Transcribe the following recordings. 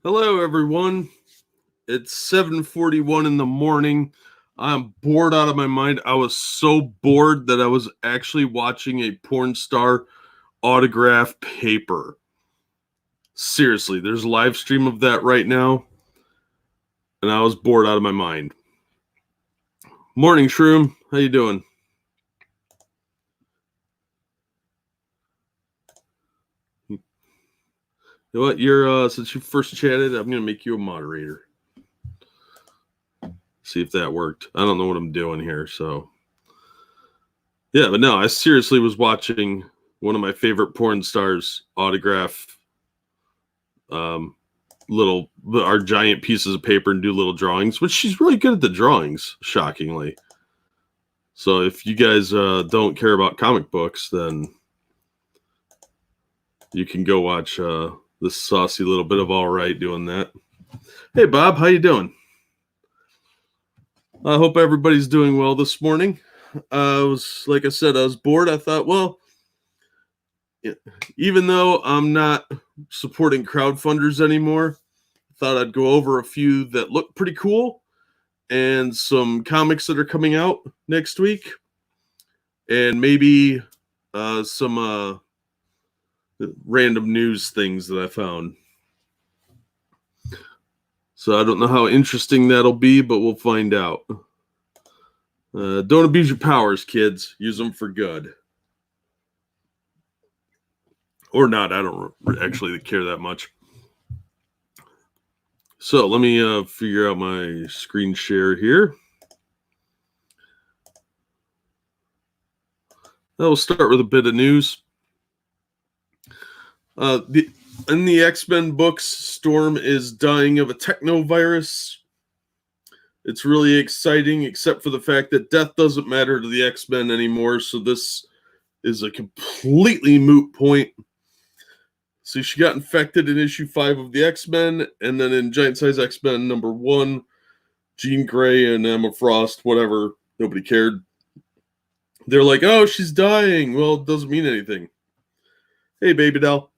Hello, everyone. It's 7:41 in the morning. I'm bored out of my mind. I was so bored that I was actually watching a porn star autograph paper. Seriously, there's a live stream of that right now, and I was bored out of my mind. Morning, Shroom. How you doing? You know what? You're since you first chatted, I'm gonna make you a moderator. See if that worked. I don't know what I'm doing here, so yeah, but no, I seriously was watching one of my favorite porn stars autograph our giant pieces of paper and do little drawings, which she's really good at the drawings, shockingly. So if you guys don't care about comic books, then you can go watch this saucy little bit of All Right doing that. Hey, Bob, how you doing? I hope everybody's doing well this morning. Like I said, I was bored. I thought, well, even though I'm not supporting crowdfunders anymore, I thought I'd go over a few that look pretty cool and some comics that are coming out next week, and maybe some random news things that I found. So I don't know how interesting that'll be, but we'll find out. Don't abuse your powers, kids. Use them for good. Or not. I don't actually care that much. So let me figure out my screen share here. We'll start with a bit of news. In the X-Men books, Storm is dying of a technovirus. It's really exciting, except for the fact that death doesn't matter to the X-Men anymore, so this is a completely moot point. So she got infected in issue 5 of the X-Men, and then in Giant Size X-Men number 1, Jean Grey and Emma Frost, whatever, nobody cared. They're like, oh, she's dying. Well, it doesn't mean anything. Hey, baby doll.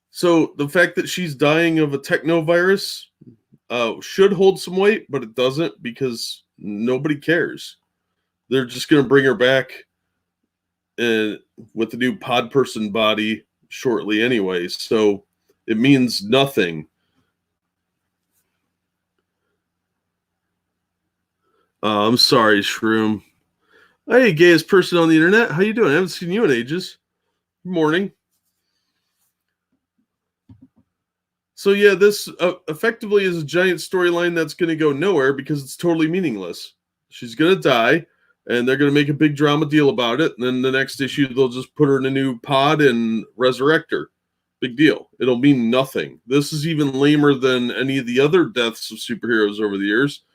So the fact that she's dying of a technovirus should hold some weight, but it doesn't because nobody cares. They're just going to bring her back with the new pod person body shortly anyway, so it means nothing. I'm sorry, Shroom. Hey, gayest person on the internet. How you doing? I haven't seen you in ages. Good morning. So yeah, this effectively is a giant storyline that's going to go nowhere because it's totally meaningless. She's going to die, and they're going to make a big drama deal about it. And then the next issue, they'll just put her in a new pod and resurrect her. Big deal. It'll mean nothing. This is even lamer than any of the other deaths of superheroes over the years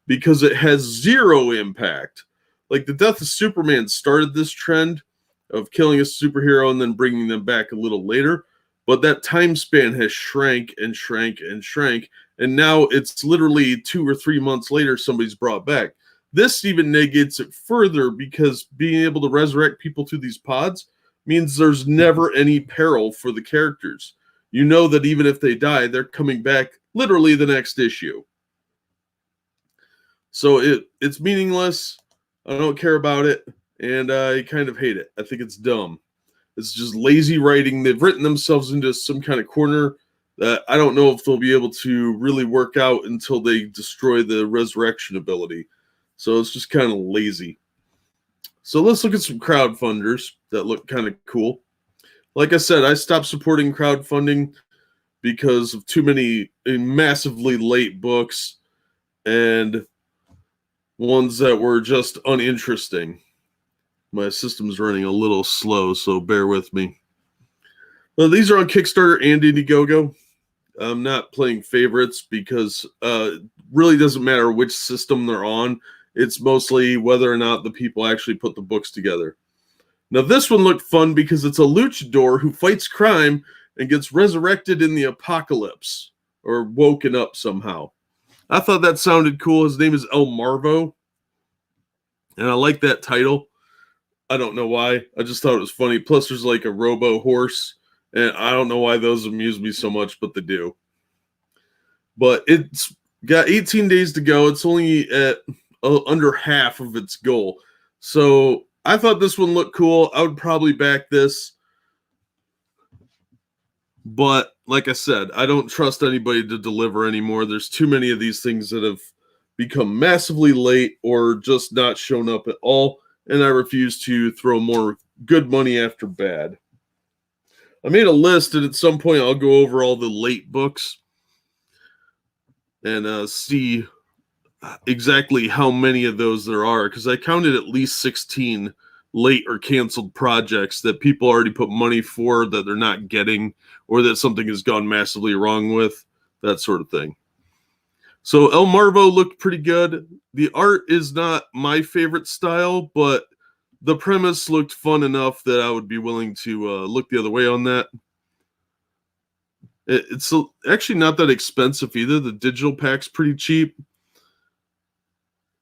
because it has zero impact. Like the death of Superman started this trend of killing a superhero and then bringing them back a little later. But that time span has shrank and shrank and shrank. And now it's literally 2 or 3 months later, somebody's brought back. This even negates it further because being able to resurrect people through these pods means there's never any peril for the characters. You know that even if they die, they're coming back literally the next issue. So it's meaningless. I don't care about it. And I kind of hate it. I think it's dumb. It's just lazy writing. They've written themselves into some kind of corner that I don't know if they'll be able to really work out until they destroy the resurrection ability. So it's just kind of lazy. So let's look at some crowdfunders that look kind of cool. Like I said, I stopped supporting crowdfunding because of too many massively late books and ones that were just uninteresting. My system's running a little slow, so bear with me. Well, these are on Kickstarter and Indiegogo. I'm not playing favorites because it really doesn't matter which system they're on. It's mostly whether or not the people actually put the books together. Now, this one looked fun because it's a luchador who fights crime and gets resurrected in the apocalypse or woken up somehow. I thought that sounded cool. His name is El Marvo, and I like that title. I don't know why. I just thought it was funny. Plus, there's like a robo horse And I don't know why those amuse me so much, but they do. But it's got 18 days to go. It's only at under half of its goal. So I thought this one looked cool. I would probably back this. But like I said, I don't trust anybody to deliver anymore. There's too many of these things that have become massively late or just not shown up at all. And I refuse to throw more good money after bad. I made a list, and at some point I'll go over all the late books and see exactly how many of those there are, because I counted at least 16 late or canceled projects that people already put money for that they're not getting, or that something has gone massively wrong with, that sort of thing. So El Marvo looked pretty good. The art is not my favorite style, but the premise looked fun enough that I would be willing to look the other way on that. It's actually not that expensive either. The digital pack's pretty cheap,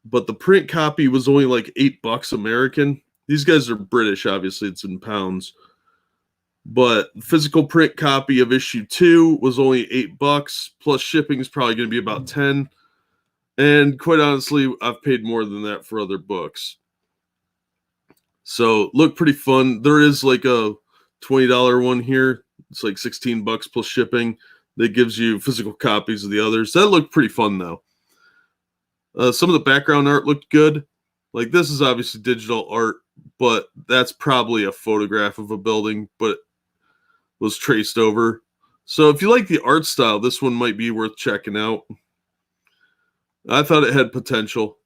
but the print copy was only like $8 American. These guys are British, obviously, it's in pounds. But physical print copy of issue 2 was only $8, plus shipping is probably going to be about 10. And quite honestly, I've paid more than that for other books. So look pretty fun. There is like a $20 one here. It's like $16 plus shipping. That gives you physical copies of the others. That looked pretty fun though. Some of the background art looked good. Like this is obviously digital art, but that's probably a photograph of a building, but was traced over. So if you like the art style, this one might be worth checking out. I thought it had potential.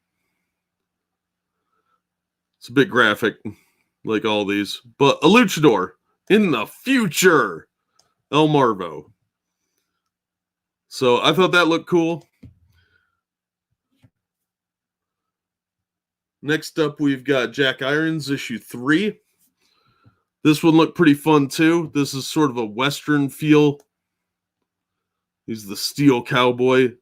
It's a bit graphic, like all these. But a luchador in the future, El Marvo. So I thought that looked cool. Next up, we've got Jack Irons, issue 3. This one looked pretty fun too. This is sort of a Western feel. He's the steel cowboy.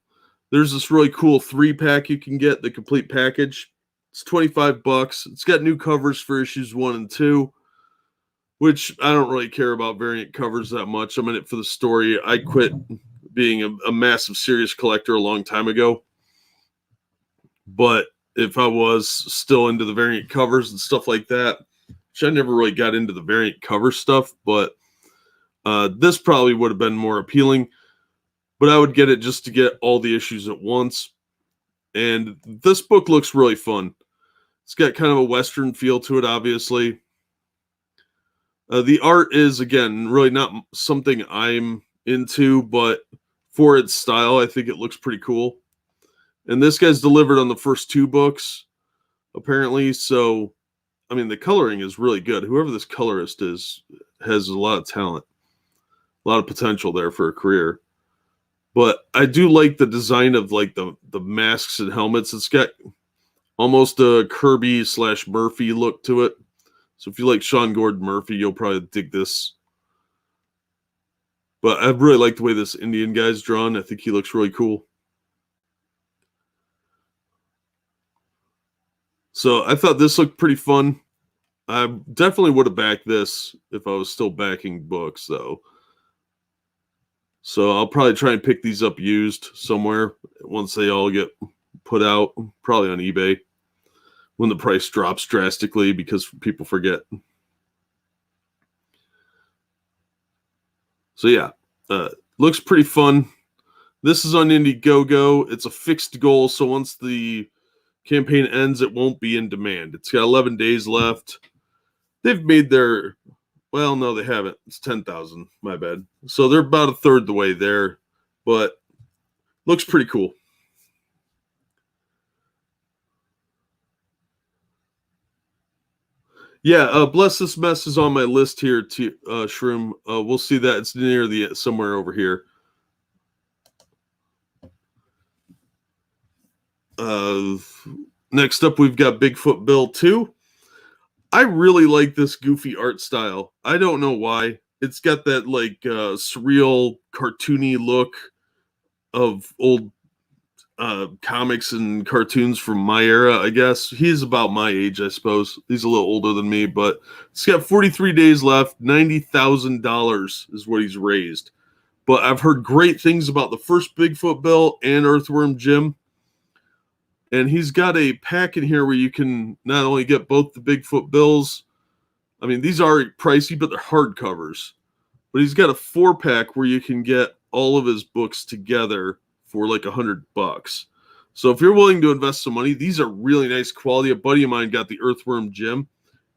There's this really cool 3-pack you can get, the complete package. It's $25. It's got new covers for issues 1 and 2, which I don't really care about variant covers that much. I'm in it for the story. I quit being a massive serious collector a long time ago. But if I was still into the variant covers and stuff like that, which I never really got into the variant cover stuff, but this probably would have been more appealing. But I would get it just to get all the issues at once. And this book looks really fun. It's got kind of a Western feel to it, obviously. The art is, again, really not something I'm into, but for its style, I think it looks pretty cool. And this guy's delivered on the first 2 books, apparently. So, I mean, the coloring is really good. Whoever this colorist is has a lot of talent, a lot of potential there for a career. But I do like the design of like the masks and helmets. It's got almost a Kirby / Murphy look to it. So if you like Sean Gordon Murphy, you'll probably dig this. But I really like the way this Indian guy's drawn. I think he looks really cool. So I thought this looked pretty fun. I definitely would have backed this if I was still backing books, though. So I'll probably try and pick these up used somewhere once they all get put out, probably on eBay, when the price drops drastically because people forget. So yeah, looks pretty fun. This is on Indiegogo. It's a fixed goal, so once the campaign ends, it won't be in demand. It's got 11 days left. They've made their... Well, no, they haven't. It's 10,000. My bad. So they're about a third the way there, but looks pretty cool. Yeah, Bless This Mess is on my list here, to Shroom. We'll see that. It's near the somewhere over here. Next up, we've got Bigfoot Bill 2. I really like this goofy art style. I don't know why. It's got that like surreal, cartoony look of old, comics and cartoons from my era, I guess. He's about my age, I suppose. He's a little older than me, but he's got 43 days left. $90,000 is what he's raised. But I've heard great things about the first Bigfoot Bill and Earthworm Jim. And he's got a pack in here where you can not only get both the Bigfoot Bills. I mean, these are pricey, but they're hardcovers. But he's got a 4-pack where you can get all of his books together for like $100. So if you're willing to invest some money, these are really nice quality. A buddy of mine got the Earthworm Jim,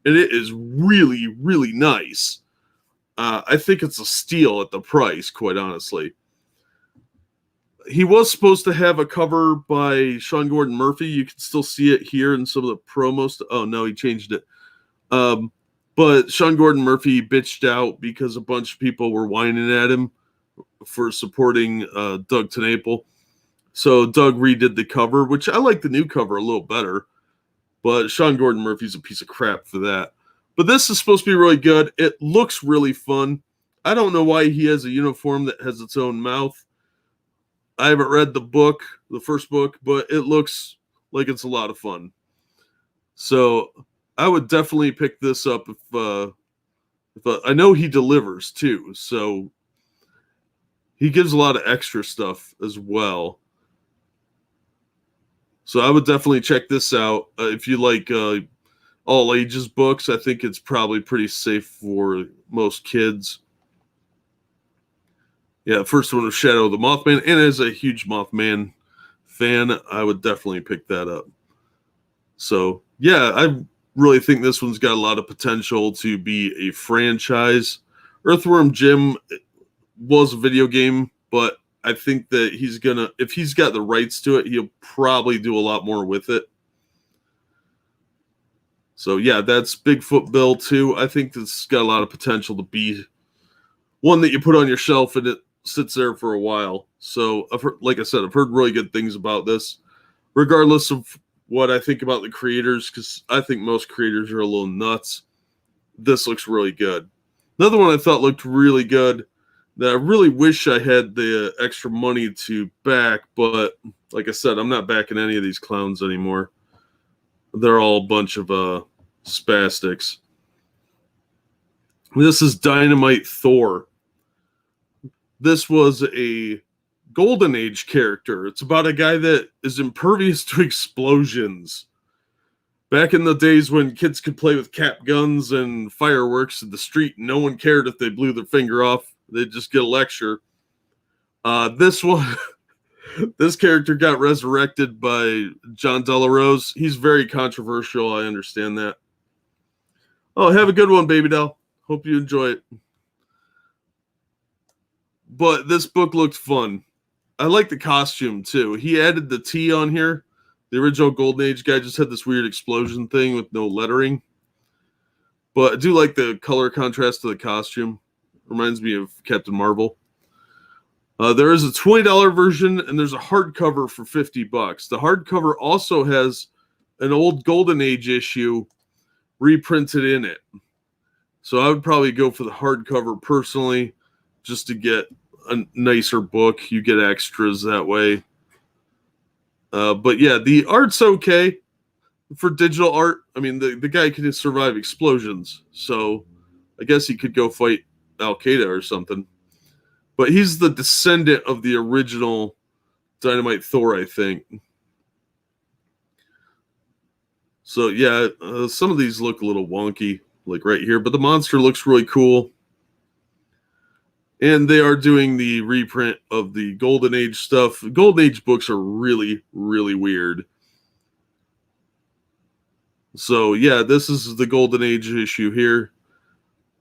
and it is really, really nice. I think it's a steal at the price, quite honestly. He was supposed to have a cover by Sean Gordon Murphy. You can still see it here in some of the promos. Oh, no, he changed it. But Sean Gordon Murphy bitched out because a bunch of people were whining at him for supporting Doug TenNapel. So Doug redid the cover, which I like the new cover a little better. But Sean Gordon Murphy's a piece of crap for that. But this is supposed to be really good. It looks really fun. I don't know why he has a uniform that has its own mouth. I haven't read the book, the first book, but it looks like it's a lot of fun. So I would definitely pick this up if I know he delivers too. So he gives a lot of extra stuff as well. So I would definitely check this out. If you like all ages books, I think it's probably pretty safe for most kids. Yeah, first one was Shadow of the Mothman. And as a huge Mothman fan, I would definitely pick that up. So, yeah, I really think this one's got a lot of potential to be a franchise. Earthworm Jim was a video game, but I think that he's gonna, if he's got the rights to it, he'll probably do a lot more with it. So yeah, that's Bigfoot Bill 2. I think this has got a lot of potential to be one that you put on your shelf and it sits there for a while. So I've heard, like I said, I've heard really good things about this, regardless of what I think about the creators, because I think most creators are a little nuts. This looks really good. Another one I thought looked really good that I really wish I had the extra money to back, but like I said, I'm not backing any of these clowns anymore. They're all a bunch of spastics. This is Dynamite Thor. This was a Golden Age character. It's about a guy that is impervious to explosions. Back in the days when kids could play with cap guns and fireworks in the street, no one cared if they blew their finger off. They'd just get a lecture. This one, this character got resurrected by John Delarose. He's very controversial. I understand that. Oh, have a good one, baby doll. Hope you enjoy it. But this book looked fun. I like the costume, too. He added the T on here. The original Golden Age guy just had this weird explosion thing with no lettering. But I do like the color contrast to the costume. Reminds me of Captain Marvel. There is a $20 version, and there's a hardcover for $50. The hardcover also has an old Golden Age issue reprinted in it. So I would probably go for the hardcover personally, just to get a nicer book. You get extras that way. But yeah, the art's okay for digital art. I mean, the guy could survive explosions, so I guess he could go fight Al-Qaeda or something. But he's the descendant of the original Dynamite Thor, I think. So yeah, some of these look a little wonky, like right here, but the monster looks really cool. And they are doing the reprint of the Golden Age stuff. Golden Age books are really, really weird. So yeah, this is the Golden Age issue here.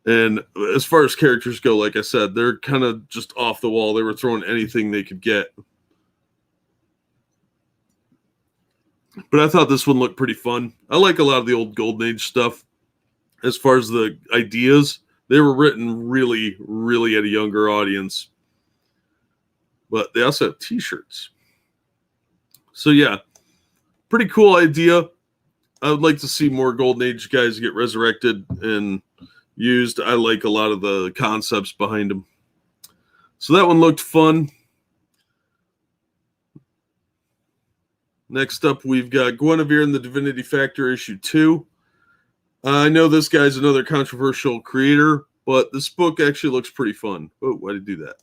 And as far as characters go, like I said, they're kind of just off the wall. They were throwing anything they could get. But I thought this one looked pretty fun. I like a lot of the old Golden Age stuff. As far as the ideas, they were written really, really at a younger audience. But they also have t-shirts. So yeah, pretty cool idea. I would like to see more Golden Age guys get resurrected and used. I like a lot of the concepts behind them. So that one looked fun. Next up, we've got Guinevere and the Divinity Factor issue 2. I know this guy's another controversial creator, but this book actually looks pretty fun. Oh, why did I do that?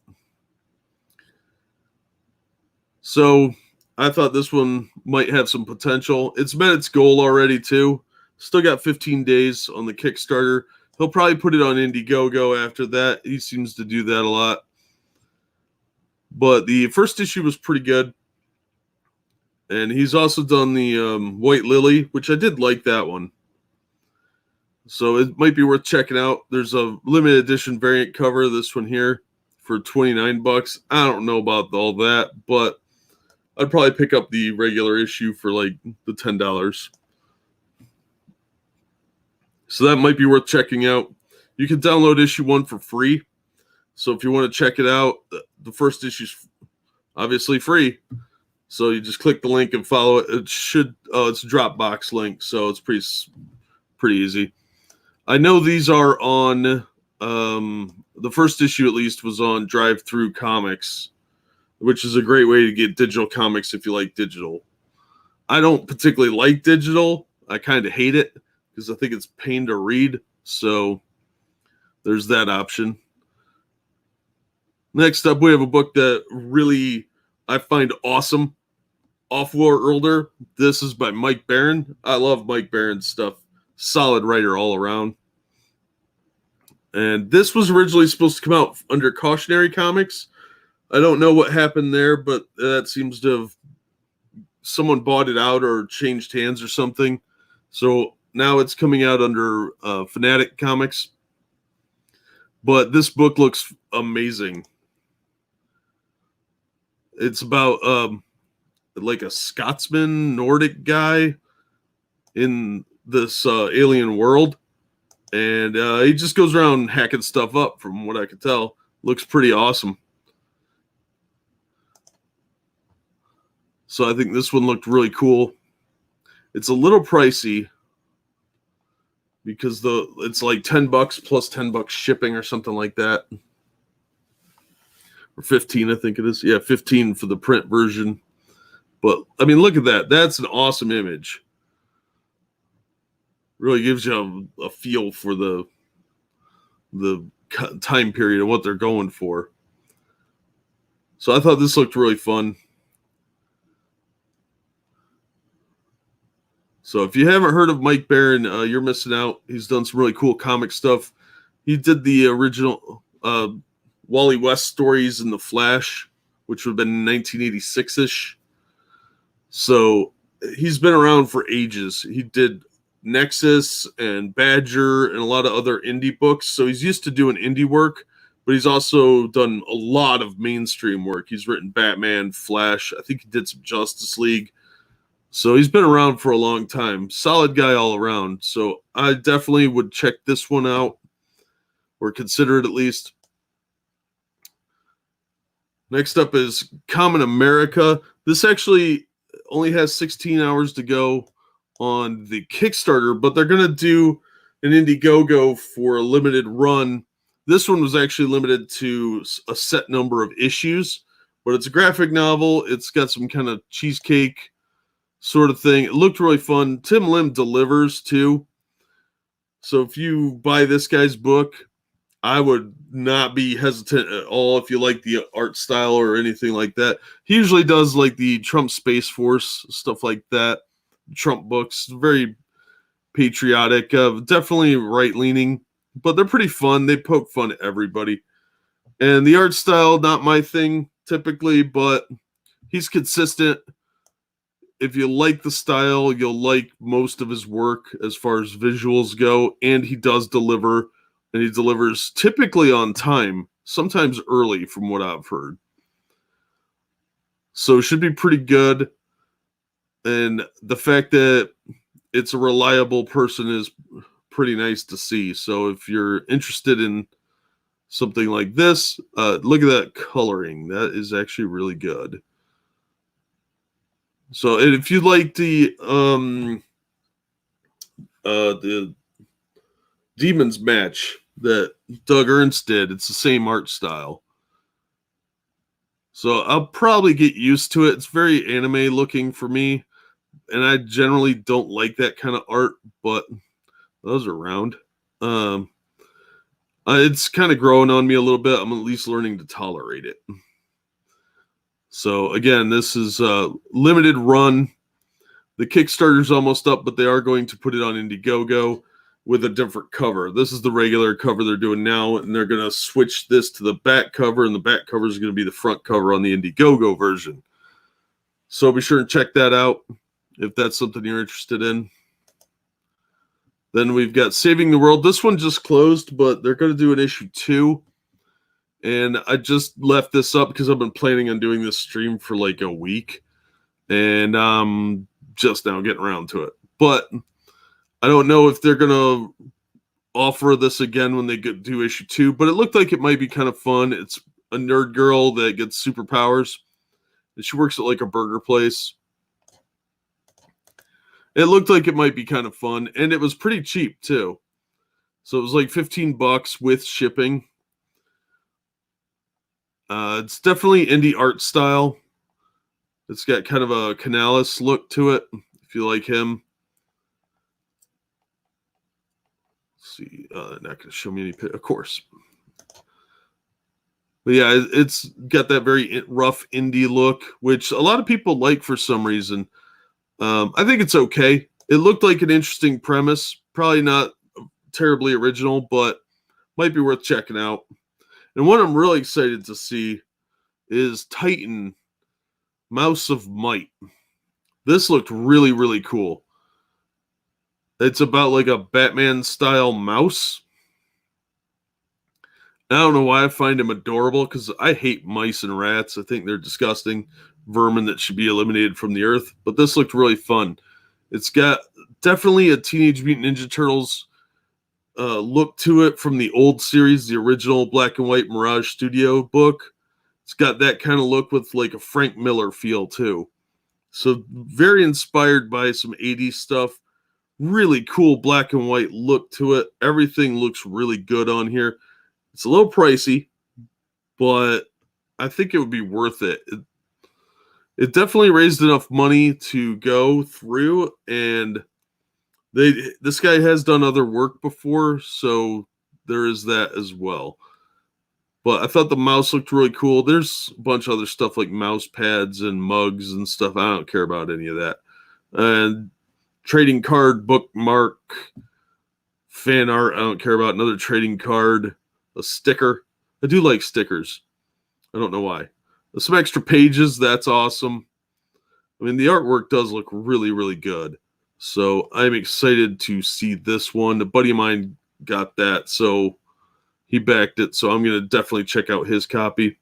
So I thought this one might have some potential. It's met its goal already, too. Still got 15 days on the Kickstarter. He'll probably put it on Indiegogo after that. He seems to do that a lot. But the first issue was pretty good. And he's also done the White Lily, which I did like that one. So it might be worth checking out. There's a limited edition variant cover, this one here, for $29. I don't know about all that, but I'd probably pick up the regular issue for like the $10. So that might be worth checking out. You can download issue 1 for free. So if you want to check it out, the first issue's obviously free. So you just click the link and follow it. It's a Dropbox link, so it's pretty easy. I know these are on, the first issue at least was on Drive-Thru Comics, which is a great way to get digital comics if you like digital. I don't particularly like digital. I kind of hate it because I think it's a pain to read. So there's that option. Next up, we have a book that really I find awesome. Offworlder. This is by Mike Barron. I love Mike Barron's stuff. Solid writer all around. And this was originally supposed to come out under Cautionary Comics. I don't know what happened there, but that seems to have someone bought it out or changed hands or something. So now it's coming out under Fanatic Comics. But this book looks amazing. It's about like a Scotsman Nordic guy in this alien world. And he just goes around hacking stuff up, from what I can tell. Looks pretty awesome. So I think this one looked really cool. It's a little pricey because it's like $10 plus $10 shipping or something like that. Or 15, I think it is. Yeah, 15 for the print version. But I mean, look at that. That's an awesome image. Really gives you a feel for the time period and what they're going for. So I thought this looked really fun. So if you haven't heard of Mike Barron, you're missing out. He's done some really cool comic stuff. He did the original Wally West stories in The Flash, which would have been 1986-ish. So he's been around for ages. He did Nexus and Badger and a lot of other indie books. So he's used to doing indie work, but he's also done a lot of mainstream work. He's written Batman, Flash. I think he did some Justice League. So he's been around for a long time. Solid guy all around. So I definitely would check this one out, or consider it at least. Next up is Common America. This actually only has 16 hours to go on the Kickstarter, but they're going to do an Indiegogo for a limited run. This one was actually limited to a set number of issues, but it's a graphic novel. It's got some kind of cheesecake sort of thing. It looked really fun. Tim Lim delivers too. So if you buy this guy's book, I would not be hesitant at all if you like the art style or anything like that. He usually does like the Trump Space Force, stuff like that. Trump books, very patriotic, definitely right-leaning, but they're pretty fun. They poke fun at everybody. And the art style, not my thing typically, but he's consistent. If you like the style, you'll like most of his work as far as visuals go, and he does deliver, and he delivers typically on time, sometimes early from what I've heard. So it should be pretty good. And the fact that it's a reliable person is pretty nice to see. So if you're interested in something like this, look at that coloring. That is actually really good. So if you like the Demons match that Doug Ernst did, it's the same art style. So I'll probably get used to it. It's very anime looking for me. And I generally don't like that kind of art, but those are round. It's kind of growing on me a little bit. I'm at least learning to tolerate it. So again, this is a limited run. The Kickstarter's almost up, but they are going to put it on Indiegogo with a different cover. This is the regular cover they're doing now, and they're going to switch this to the back cover, and the back cover is going to be the front cover on the Indiegogo version. So be sure and check that out if that's something you're interested in. Then we've got Saving the World. This one just closed, but they're going to do an issue 2. And I just left this up because I've been planning on doing this stream for like a week. And I'm just now getting around to it. But I don't know if they're going to offer this again when they do issue 2. But it looked like it might be kind of fun. It's a nerd girl that gets superpowers. And she works at like a burger place. It looked like it might be kind of fun, and it was pretty cheap too. So it was like $15 with shipping. It's definitely indie art style. It's got kind of a Canales look to it, if you like him. Let's see, not going to show me any, of course. But yeah, it's got that very rough indie look, which a lot of people like for some reason. I think it's okay. It looked like an interesting premise. Probably not terribly original, but might be worth checking out. And what I'm really excited to see is Titan, Mouse of Might. This looked really, really cool. It's about like a Batman-style mouse. I don't know why I find him adorable, because I hate mice and rats. I think they're disgusting vermin that should be eliminated from the earth. But this looked really fun. It's got definitely a Teenage Mutant Ninja Turtles look to it from the old series, the original black and white Mirage Studio book. It's got that kind of look with like a Frank Miller feel too. So very inspired by some 80s stuff. Really cool black and white look to it. Everything looks really good on here. It's a little pricey, but I think it would be worth it. It definitely raised enough money to go through, and this guy has done other work before, so there is that as well. But I thought the mouse looked really cool. There's a bunch of other stuff like mouse pads and mugs and stuff. I don't care about any of that. And trading card, bookmark, fan art. I don't care about another trading card, a sticker. I do like stickers. I don't know why. Some extra pages. That's awesome. I mean, the artwork does look really, really good. So I'm excited to see this one. A buddy of mine got that, so he backed it. So I'm going to definitely check out his copy.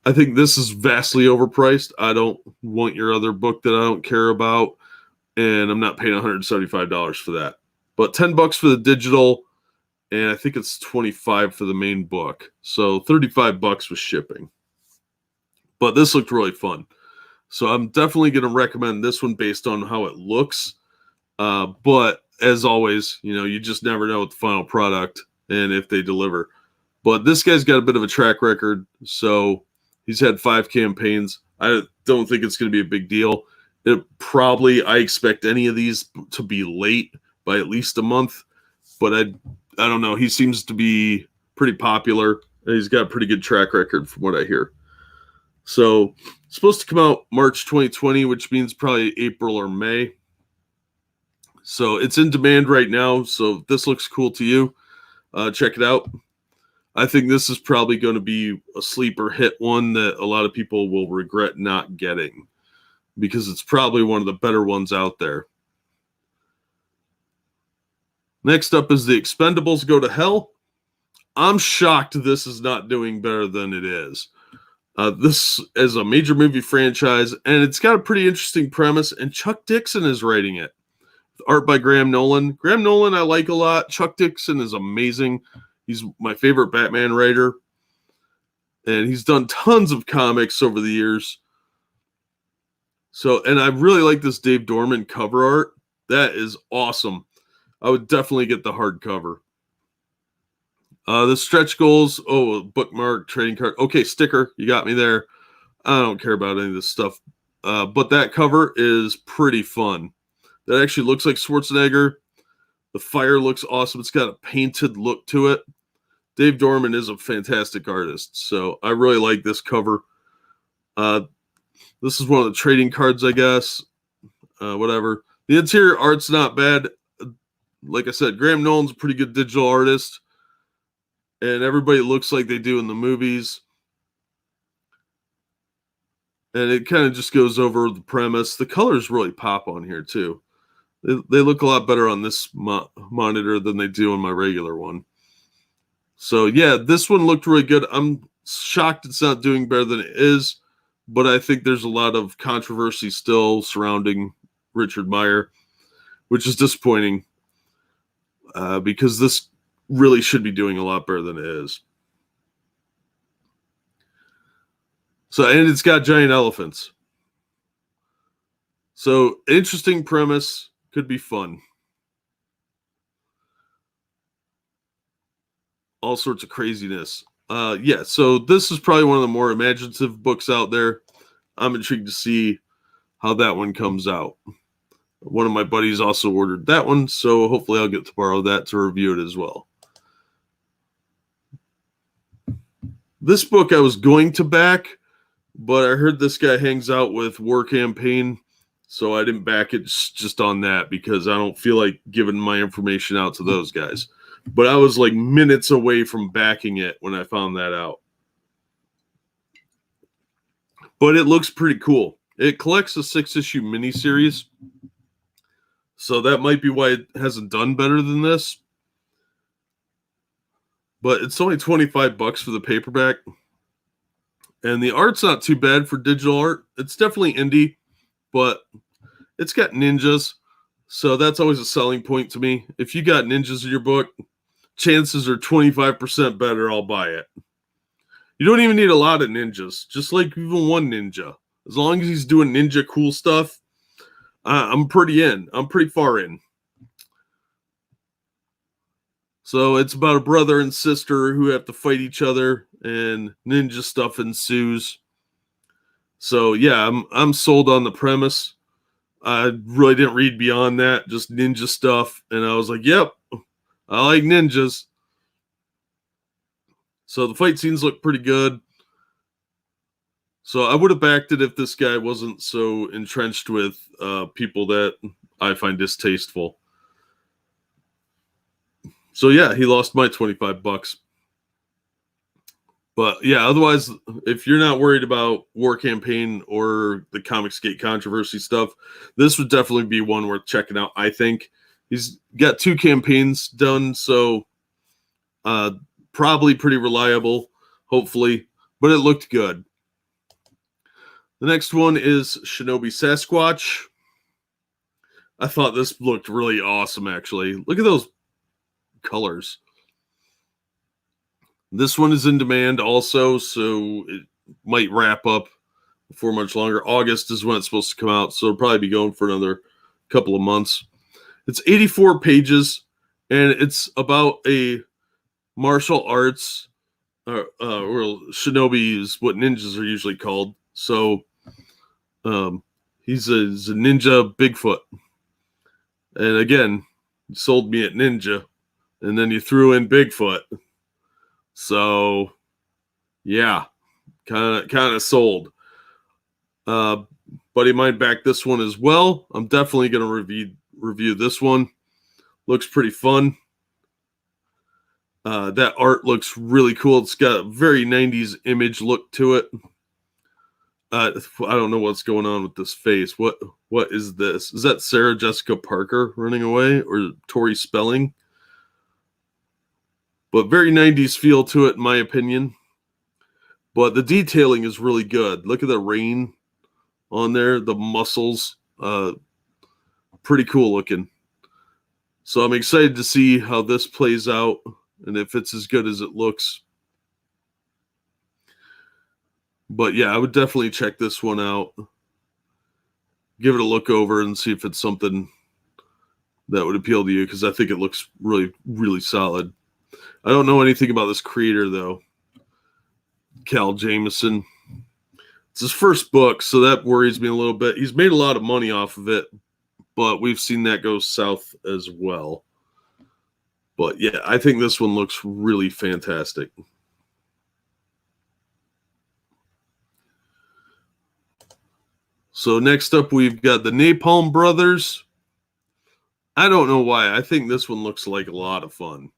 I think this is vastly overpriced. I don't want your other book that I don't care about, and I'm not paying $175 for that. But $10 for the digital, and I think it's $25 for the main book. So $35 with shipping. But this looked really fun. So I'm definitely going to recommend this one based on how it looks. But as always, you just never know with the final product and if they deliver. But this guy's got a bit of a track record. So he's had 5 campaigns. I don't think it's going to be a big deal. I expect any of these to be late by at least a month. But I don't know. He seems to be pretty popular. And he's got a pretty good track record from what I hear. So it's supposed to come out March 2020, which means probably April or May. So it's in demand right now. So if this looks cool to you, check it out. I think this is probably going to be a sleeper hit one that a lot of people will regret not getting, because it's probably one of the better ones out there. Next up is the Expendables Go to Hell. I'm shocked this is not doing better than it is. This is a major movie franchise, and it's got a pretty interesting premise, and Chuck Dixon is writing it. Art by Graham Nolan. Graham Nolan I like a lot. Chuck Dixon is amazing. He's my favorite Batman writer, and he's done tons of comics over the years. So, and I really like this Dave Dorman cover art. That is awesome. I would definitely get the hardcover. The stretch goals. Oh, bookmark, trading card. Okay, sticker. You got me there. I don't care about any of this stuff. But that cover is pretty fun. That actually looks like Schwarzenegger. The fire looks awesome. It's got a painted look to it. Dave Dorman is a fantastic artist, so I really like this cover. This is one of the trading cards, I guess. Whatever. The interior art's not bad. Like I said, Graham Nolan's a pretty good digital artist, and everybody looks like they do in the movies. And it kind of just goes over the premise. The colors really pop on here, too. They look a lot better on this monitor than they do on my regular one. So, yeah, this one looked really good. I'm shocked it's not doing better than it is, but I think there's a lot of controversy still surrounding Richard Meyer, which is disappointing because this really should be doing a lot better than it is. So, and it's got giant elephants. So, interesting premise. Could be fun. All sorts of craziness. Yeah, so this is probably one of the more imaginative books out there. I'm intrigued to see how that one comes out. One of my buddies also ordered that one, so hopefully I'll get to borrow that to review it as well. This book I was going to back, but I heard this guy hangs out with War Campaign, so I didn't back it just on that because I don't feel like giving my information out to those guys. But I was like minutes away from backing it when I found that out. But it looks pretty cool. It collects a 6-issue miniseries, so that might be why it hasn't done better than this. But it's only $25 for the paperback. And the art's not too bad for digital art. It's definitely indie, but it's got ninjas. So that's always a selling point to me. If you got ninjas in your book, chances are 25% better I'll buy it. You don't even need a lot of ninjas. Just like even one ninja. As long as he's doing ninja cool stuff, I'm pretty in. I'm pretty far in. So it's about a brother and sister who have to fight each other, and ninja stuff ensues. So yeah, I'm sold on the premise. I really didn't read beyond that, just ninja stuff, and I was like, yep, I like ninjas. So the fight scenes look pretty good. So I would have backed it if this guy wasn't so entrenched with people that I find distasteful. So yeah, he lost my $25. But yeah, otherwise, if you're not worried about War Campaign or the Comicsgate controversy stuff, this would definitely be one worth checking out, I think. He's got 2 campaigns done, so probably pretty reliable, hopefully. But it looked good. The next one is Shinobi Sasquatch. I thought this looked really awesome, actually. Look at those colors. This one is in demand also, so it might wrap up before much longer. August is when it's supposed to come out, so it'll probably be going for another couple of months. It's 84 pages, and it's about a martial arts, or shinobi is what ninjas are usually called. So he's a ninja Bigfoot. And again, you sold me at ninja, and then you threw in Bigfoot. So, yeah, kind of sold. Buddy of mine backed this one as well. I'm definitely going to review this one. Looks pretty fun. That art looks really cool. It's got a very 90s image look to it. I don't know what's going on with this face. What is this? Is that Sarah Jessica Parker running away, or Tori Spelling? But very 90s feel to it, in my opinion. But the detailing is really good. Look at the rain on there, the muscles. Pretty cool looking. So I'm excited to see how this plays out and if it's as good as it looks. But yeah, I would definitely check this one out. Give it a look over and see if it's something that would appeal to you, because I think it looks really, really solid. I don't know anything about this creator, though. Cal Jameson. It's his first book, so that worries me a little bit. He's made a lot of money off of it, but we've seen that go south as well. But yeah, I think this one looks really fantastic. So next up, we've got the Napalm Brothers. I don't know why. I think this one looks like a lot of fun.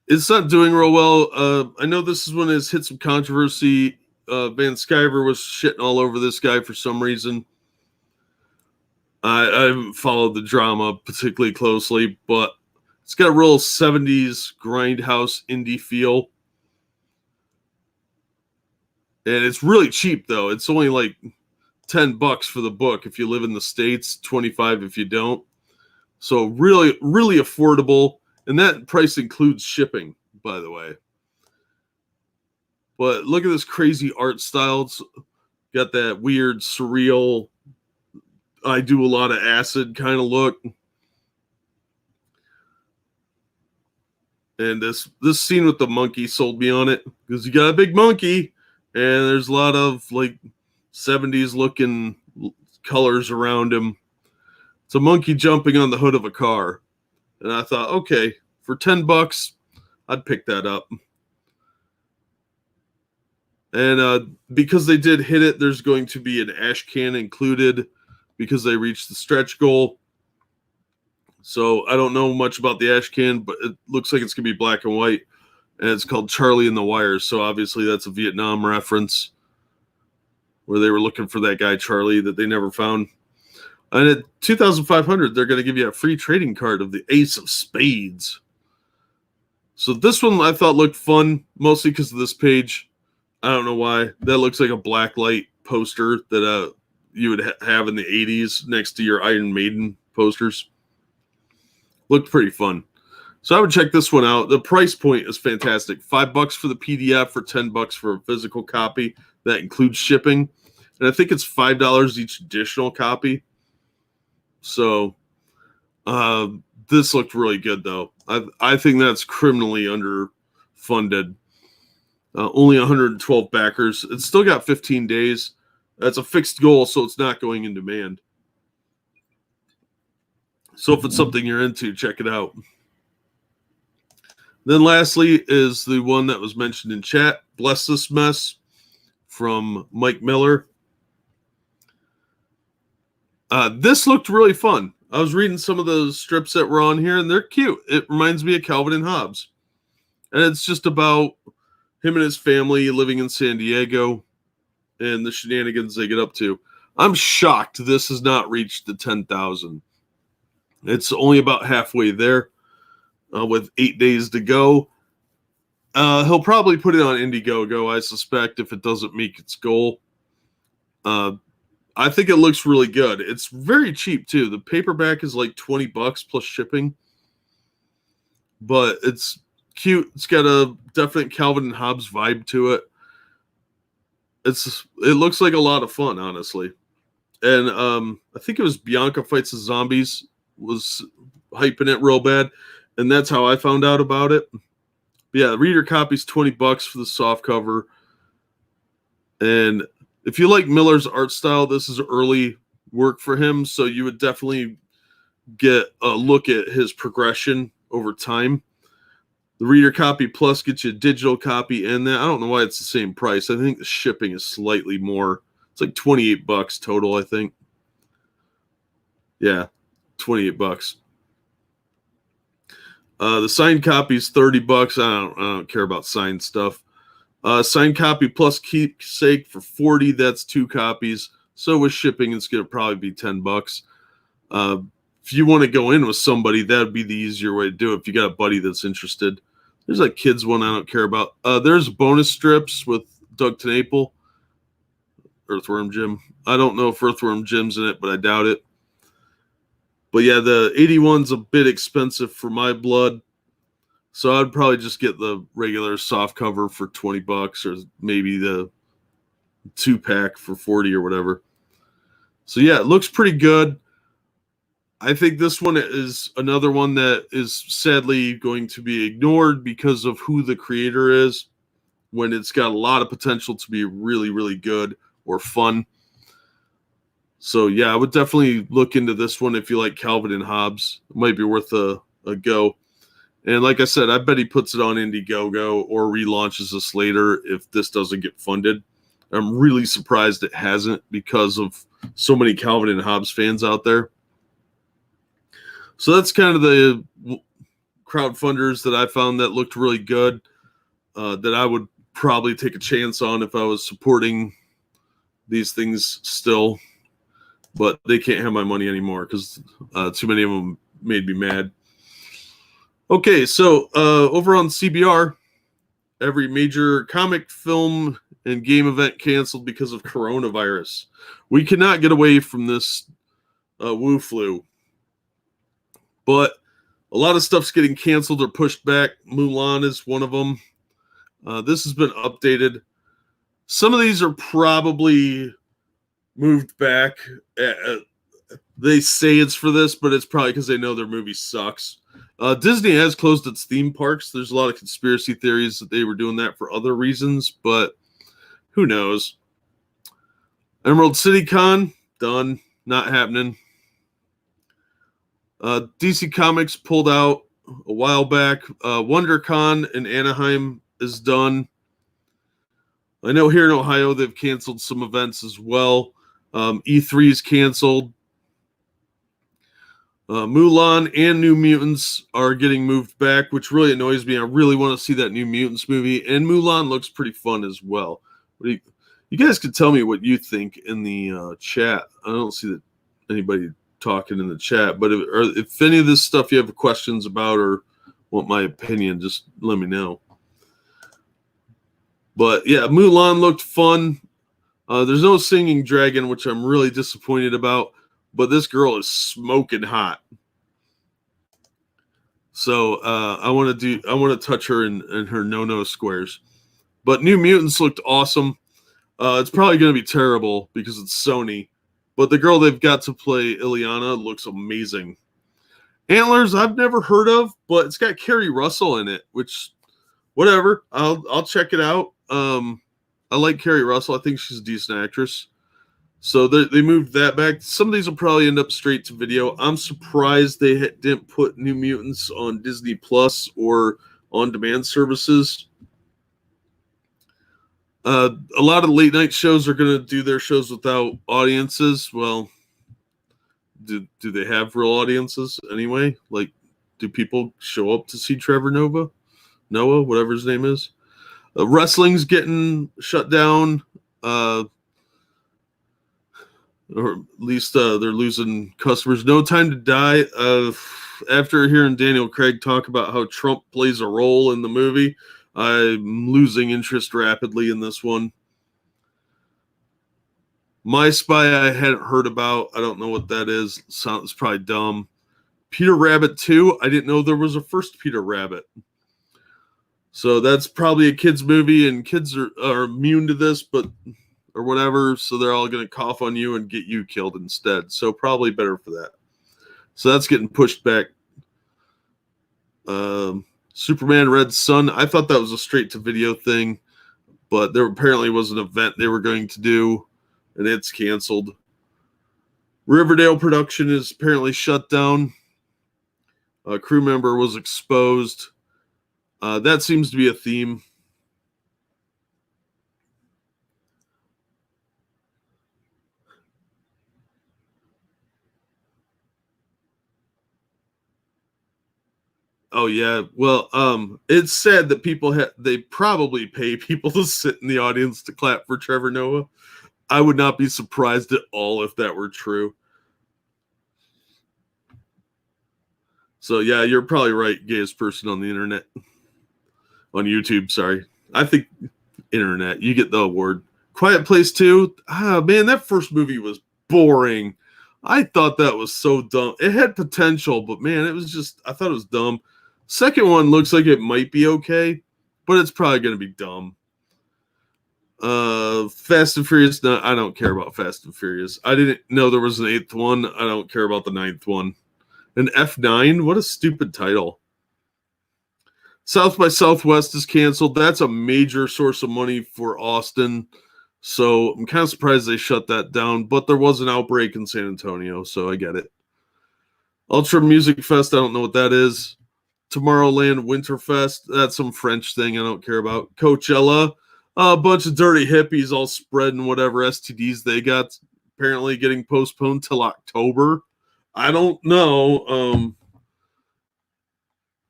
It's not doing real well. I know this is when it's hit some controversy. Van Sciver was shitting all over this guy for some reason. I haven't followed the drama particularly closely, but it's got a real 70s grindhouse indie feel. And it's really cheap, though. It's only like $10 for the book if you live in the States, $25 if you don't. So really, really affordable. And that price includes shipping, by the way. But look at this crazy art style. It's got that weird, surreal, I do a lot of acid kind of look. And this scene with the monkey sold me on it, because you got a big monkey, and there's a lot of like 70s looking colors around him. It's a monkey jumping on the hood of a car. And I thought, okay, for $10, I'd pick that up. And because they did hit it, there's going to be an ash can included because they reached the stretch goal. So I don't know much about the ash can, but it looks like it's going to be black and white. And it's called Charlie and the Wires. So obviously that's a Vietnam reference where they were looking for that guy, Charlie, that they never found. And at $2,500, they're going to give you a free trading card of the Ace of Spades. So this one I thought looked fun, mostly because of this page. I don't know why. That looks like a blacklight poster that you would have in the 80s next to your Iron Maiden posters. Looked pretty fun. So I would check this one out. The price point is fantastic. $5 for the PDF for $10 for a physical copy. That includes shipping. And I think it's $5 each additional copy. So this looked really good, though. I think that's criminally underfunded. Only 112 backers. It's still got 15 days. That's a fixed goal, so it's not going in demand. So if it's something you're into, check it out. Then lastly is the one that was mentioned in chat, Bless This Mess, from Mike Miller. This looked really fun. I was reading some of those strips that were on here, and they're cute. It reminds me of Calvin and Hobbes. And it's just about him and his family living in San Diego and the shenanigans they get up to. I'm shocked this has not reached the 10,000. It's only about halfway there with 8 days to go. He'll probably put it on Indiegogo, I suspect, if it doesn't meet its goal. I think it looks really good. It's very cheap, too. The paperback is like $20 plus shipping. But it's cute. It's got a definite Calvin and Hobbes vibe to it. It looks like a lot of fun, honestly. And I think it was Bianca Fights the Zombies was hyping it real bad, and that's how I found out about it. But yeah, the reader copy's $20 for the soft cover. And if you like Miller's art style, this is early work for him, so you would definitely get a look at his progression over time. The reader copy plus gets you a digital copy, and then I don't know why it's the same price. I think the shipping is slightly more. It's like $28 total, I think. Yeah, $28. The signed copy is $30. I don't care about signed stuff. Signed copy plus keepsake for $40. That's 2 copies. So with shipping, it's going to probably be $10. If you want to go in with somebody, that would be the easier way to do it. If you got a buddy that's interested. There's a kids one I don't care about. There's bonus strips with Doug TenNapel. Earthworm Jim. I don't know if Earthworm Jim's in it, but I doubt it. But yeah, the 81's a bit expensive for my blood. So I'd probably just get the regular soft cover for $20 or maybe the 2-pack for $40 or whatever. So yeah, it looks pretty good. I think this one is another one that is sadly going to be ignored because of who the creator is. when it's got a lot of potential to be really, really good or fun. So yeah, I would definitely look into this one if you like Calvin and Hobbes. It might be worth a go. And like I said, I bet he puts it on Indiegogo or relaunches this later if this doesn't get funded. I'm really surprised it hasn't because of so many Calvin and Hobbes fans out there. So that's kind of the crowdfunders that I found that looked really good, that I would probably take a chance on if I was supporting these things still. But they can't have my money anymore because too many of them made me mad. Okay, so over on CBR, every major comic, film, and game event canceled because of coronavirus. We cannot get away from this Wu flu. But a lot of stuff's getting canceled or pushed back. Mulan is one of them. This has been updated. Some of these are probably moved back. They say it's for this, but it's probably because they know their movie sucks. Disney has closed its theme parks. There's a lot of conspiracy theories that they were doing that for other reasons, but who knows? Emerald City Con, done. Not happening. DC Comics pulled out a while back. WonderCon in Anaheim is done. I know here in Ohio they've canceled some events as well. E3 is canceled. Mulan and New Mutants are getting moved back, which really annoys me. I really want to see that New Mutants movie, and Mulan looks pretty fun as well. You guys could tell me what you think in the chat. I don't see that anybody talking in the chat, but if any of this stuff you have questions about or want my opinion, just let me know. But yeah, Mulan looked fun. There's no singing dragon, which I'm really disappointed about. But this girl is smoking hot. So I want to touch her in her no squares. But New Mutants looked awesome. It's probably going to be terrible because it's Sony. But the girl they've got to play Ileana looks amazing. Antlers I've never heard of, but it's got Kerry Russell in it, which whatever. I'll check it out. I like Kerry Russell. I think she's a decent actress. So they moved that back. Some of these will probably end up straight to video. I'm surprised they didn't put New Mutants on Disney Plus or on-demand services. A lot of late night shows are going to do their shows without audiences. Well, do they have real audiences anyway? Like, do people show up to see Trevor Noah, whatever his name is? Wrestling's getting shut down. Or at least they're losing customers. No Time to Die. After hearing Daniel Craig talk about how Trump plays a role in the movie, I'm losing interest rapidly in this one. My Spy I hadn't heard about. I don't know what that is. Sounds probably dumb. Peter Rabbit 2. I didn't know there was a first Peter Rabbit. So that's probably a kid's movie, and kids are immune to this, but or whatever, so they're all going to cough on you and get you killed instead. So probably better for that. So that's getting pushed back. Superman Red Sun. I thought that was a straight-to-video thing, but there apparently was an event they were going to do, and it's canceled. Riverdale production is apparently shut down. A crew member was exposed. That seems to be a theme. Oh yeah, well, it's sad that they probably pay people to sit in the audience to clap for Trevor Noah. I would not be surprised at all if that were true. So yeah, you're probably right, gayest person on the internet. On YouTube, sorry. I think internet, you get the award. Quiet Place 2. Man, that first movie was boring. I thought that was so dumb. It had potential, but man, I thought it was dumb. Second one looks like it might be okay, but it's probably going to be dumb. Fast and Furious. No, I don't care about Fast and Furious. I didn't know there was an 8th one. I don't care about the 9th one. An F9? What a stupid title. South by Southwest is canceled. That's a major source of money for Austin. So I'm kind of surprised they shut that down. But there was an outbreak in San Antonio, so I get it. Ultra Music Fest, I don't know what that is. Tomorrowland Winterfest, that's some French thing I don't care about. Coachella, a bunch of dirty hippies all spreading whatever STDs they got, apparently getting postponed till October. I don't know.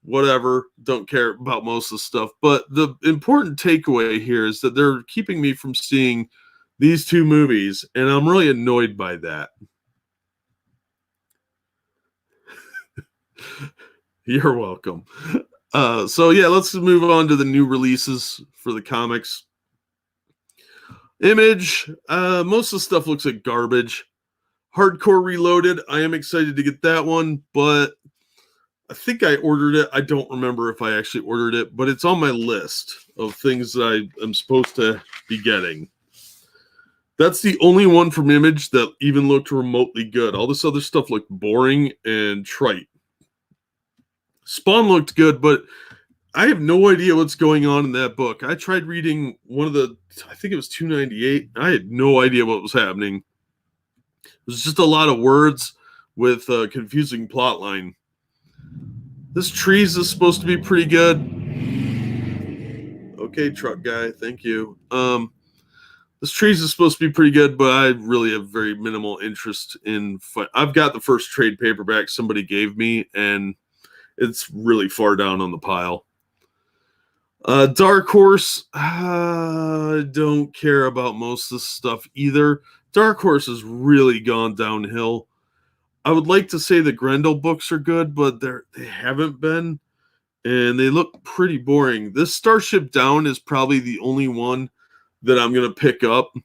Whatever, don't care about most of the stuff. But the important takeaway here is that they're keeping me from seeing these two movies, and I'm really annoyed by that. You're welcome. So yeah, let's move on to the new releases for the comics. Image, most of the stuff looks like garbage. Hardcore Reloaded, I am excited to get that one, but I think I ordered it. I don't remember if I actually ordered it, but it's on my list of things that I am supposed to be getting. That's the only one from Image that even looked remotely good. All this other stuff looked boring and trite. Spawn looked good, but I have no idea what's going on in that book. I tried reading one of the, I think it was 298. I had no idea what was happening. It was just a lot of words with a confusing plot line. This Trees is supposed to be pretty good. Okay, truck guy, thank you. This Trees is supposed to be pretty good, but I really have very minimal interest in. I've got the first trade paperback somebody gave me, and it's really far down on the pile. Dark Horse, I don't care about most of this stuff either. Dark Horse has really gone downhill. I would like to say the Grendel books are good, but they haven't been, and they look pretty boring. This Starship Down is probably the only one that I'm going to pick up, and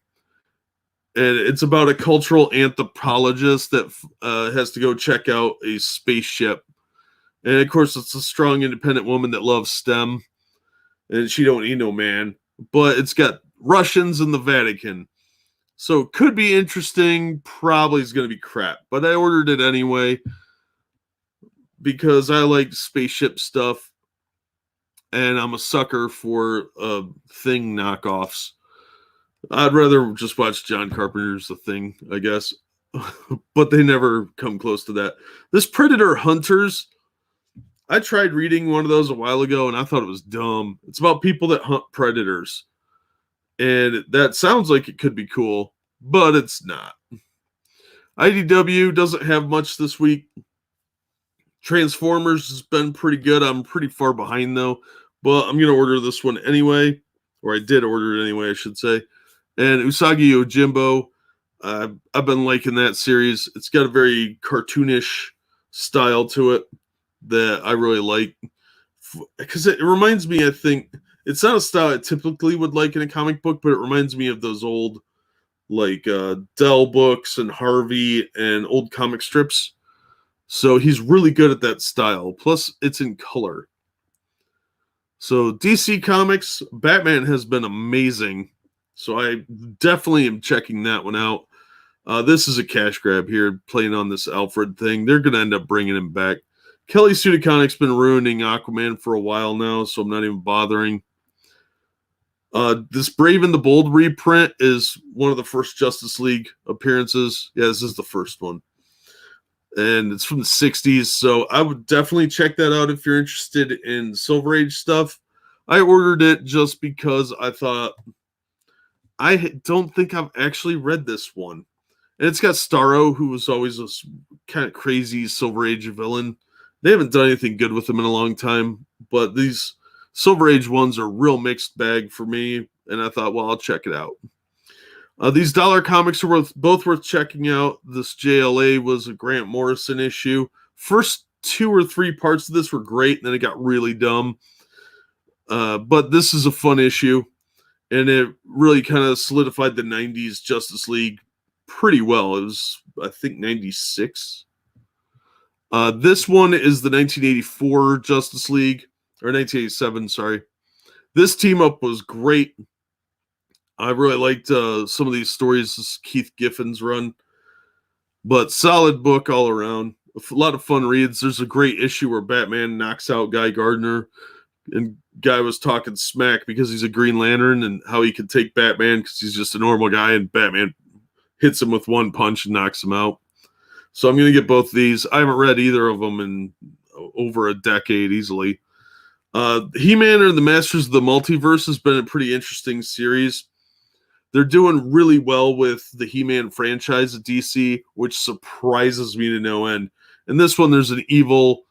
it's about a cultural anthropologist that has to go check out a spaceship. And of course, it's a strong, independent woman that loves STEM, and she don't need no man. But it's got Russians and the Vatican, so it could be interesting. Probably is going to be crap, but I ordered it anyway because I like spaceship stuff, and I'm a sucker for Thing knockoffs. I'd rather just watch John Carpenter's The Thing, I guess, but they never come close to that. This Predator Hunters, I tried reading one of those a while ago, and I thought it was dumb. It's about people that hunt predators, and that sounds like it could be cool, but it's not. IDW doesn't have much this week. Transformers has been pretty good. I'm pretty far behind, though, but I'm going to order this one anyway, or I did order it anyway, I should say. And Usagi Yojimbo, I've been liking that series. It's got a very cartoonish style to it that I really like, because it reminds me, I think, it's not a style I typically would like in a comic book, but it reminds me of those old, like, Dell books and Harvey and old comic strips. So he's really good at that style. Plus, it's in color. So DC Comics, Batman has been amazing. So I definitely am checking that one out. This is a cash grab here, playing on this Alfred thing. They're going to end up bringing him back. Kelly Sue DeConnick's been ruining Aquaman for a while now, so I'm not even bothering. This Brave and the Bold reprint is one of the first Justice League appearances. Yeah, this is the first one. And it's from the 60s, so I would definitely check that out if you're interested in Silver Age stuff. I ordered it just because I thought, I don't think I've actually read this one. And it's got Starro, who was always a kind of crazy Silver Age villain. They haven't done anything good with him in a long time, but these Silver Age ones are real mixed bag for me, and I thought, well, I'll check it out. These dollar comics are both worth checking out. This JLA was a Grant Morrison issue. First 2 or 3 parts of this were great, and then it got really dumb. But this is a fun issue, and it really kind of solidified the 90s Justice League pretty well. It was, I think, 96. This one is the 1984 Justice League, or 1987, sorry. This team up was great. I really liked some of these stories, this Keith Giffen's run, but solid book all around. A lot of fun reads. There's a great issue where Batman knocks out Guy Gardner. and guy was talking smack because he's a Green Lantern and how he could take Batman because he's just a normal guy, and Batman hits him with one punch and knocks him out. So I'm going to get both of these. I haven't read either of them in over a decade easily. He-Man or the Masters of the Multiverse has been a pretty interesting series. They're doing really well with the He-Man franchise at DC, which surprises me to no end. In this one, there's an evil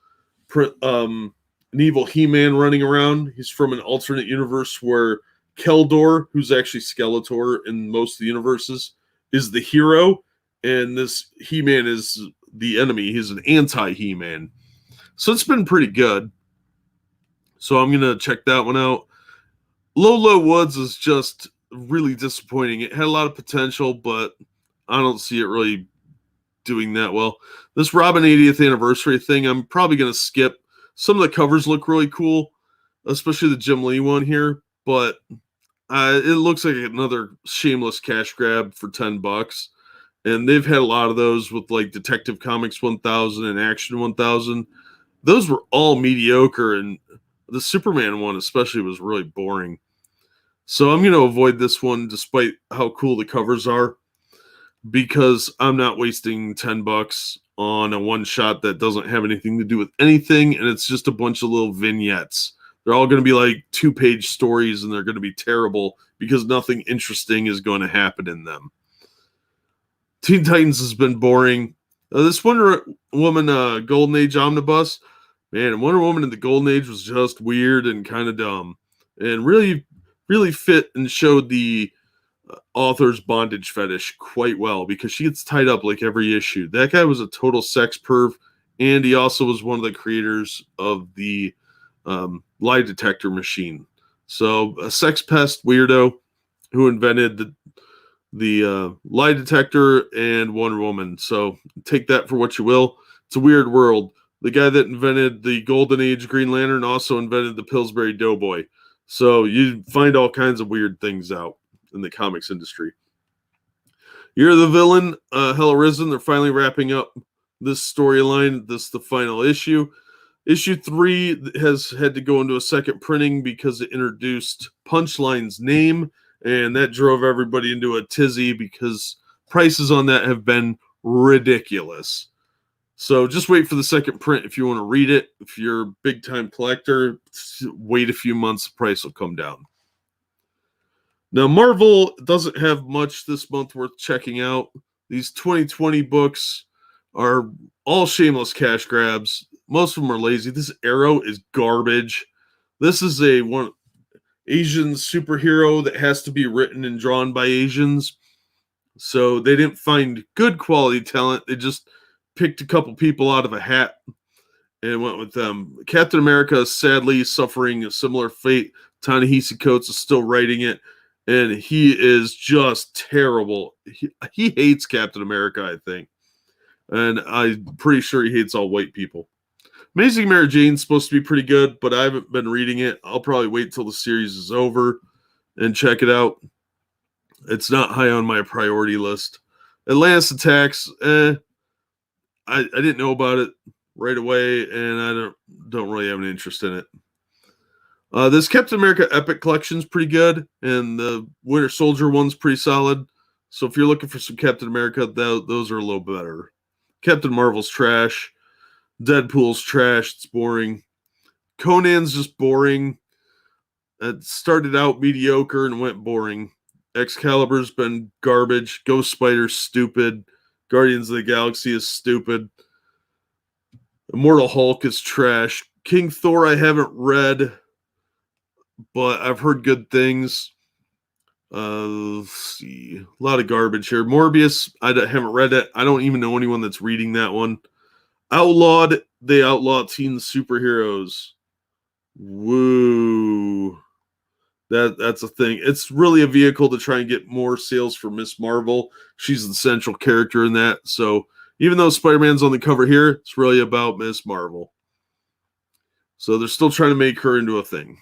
He-Man running around. He's from an alternate universe where Keldor, who's actually Skeletor in most of the universes, is the hero, and this He-Man is the enemy. He's an anti-He-Man. So it's been pretty good. So I'm going to check that one out. Low Woods is just really disappointing. It had a lot of potential, but I don't see it really doing that well. This Robin 80th anniversary thing, I'm probably going to skip. Some of the covers look really cool, especially the Jim Lee one here, but it looks like another shameless cash grab for $10. And they've had a lot of those with like Detective Comics 1000 and Action 1000. Those were all mediocre, and the Superman one especially was really boring. So I'm going to avoid this one despite how cool the covers are, because I'm not wasting $10 on a one shot that doesn't have anything to do with anything, and it's just a bunch of little vignettes. They're all going to be like 2-page stories, and they're going to be terrible because nothing interesting is going to happen in them. Teen Titans has been boring. This Wonder Woman Golden Age Omnibus, man, Wonder Woman in the Golden Age was just weird and kind of dumb, and really fit and showed the author's bondage fetish quite well, because she gets tied up like every issue. That guy was a total sex perv, and he also was one of the creators of the lie detector machine. So a sex pest weirdo who invented the lie detector and Wonder Woman. So take that for what you will. It's a weird world. The guy that invented the Golden Age Green Lantern also invented the Pillsbury Doughboy. So you find all kinds of weird things out in the comics industry. You're the Villain, Hell Arisen. They're finally wrapping up this storyline. This is the final issue. Issue 3 has had to go into a second printing because it introduced Punchline's name, and that drove everybody into a tizzy because prices on that have been ridiculous. So just wait for the second print if you want to read it. If you're a big-time collector, wait a few months, the price will come down. Now, Marvel doesn't have much this month worth checking out. These 2020 books are all shameless cash grabs. Most of them are lazy. This Arrow is garbage. This is a one Asian superhero that has to be written and drawn by Asians. So they didn't find good quality talent. They just picked a couple people out of a hat and went with them. Captain America is sadly suffering a similar fate. Ta-Nehisi Coates is still writing it, and he is just terrible. He hates Captain America, I think. And I'm pretty sure he hates all white people. Amazing Mary Jane's supposed to be pretty good, but I haven't been reading it. I'll probably wait till the series is over and check it out. It's not high on my priority list. Atlantis Attacks, I didn't know about it right away, and I don't really have an interest in it. This Captain America Epic Collection's pretty good, and the Winter Soldier one's pretty solid. So if you're looking for some Captain America, those are a little better. Captain Marvel's trash. Deadpool's trash. It's boring. Conan's just boring. It started out mediocre and went boring. Excalibur's been garbage. Ghost Spider's stupid. Guardians of the Galaxy is stupid. Immortal Hulk is trash. King Thor I haven't read, but I've heard good things. Let's see. A lot of garbage here. Morbius, I haven't read it. I don't even know anyone that's reading that one. Outlawed, they outlaw teen superheroes. Woo. That's a thing. It's really a vehicle to try and get more sales for Miss Marvel. She's the central character in that. So even though Spider-Man's on the cover here, it's really about Miss Marvel. So they're still trying to make her into a thing.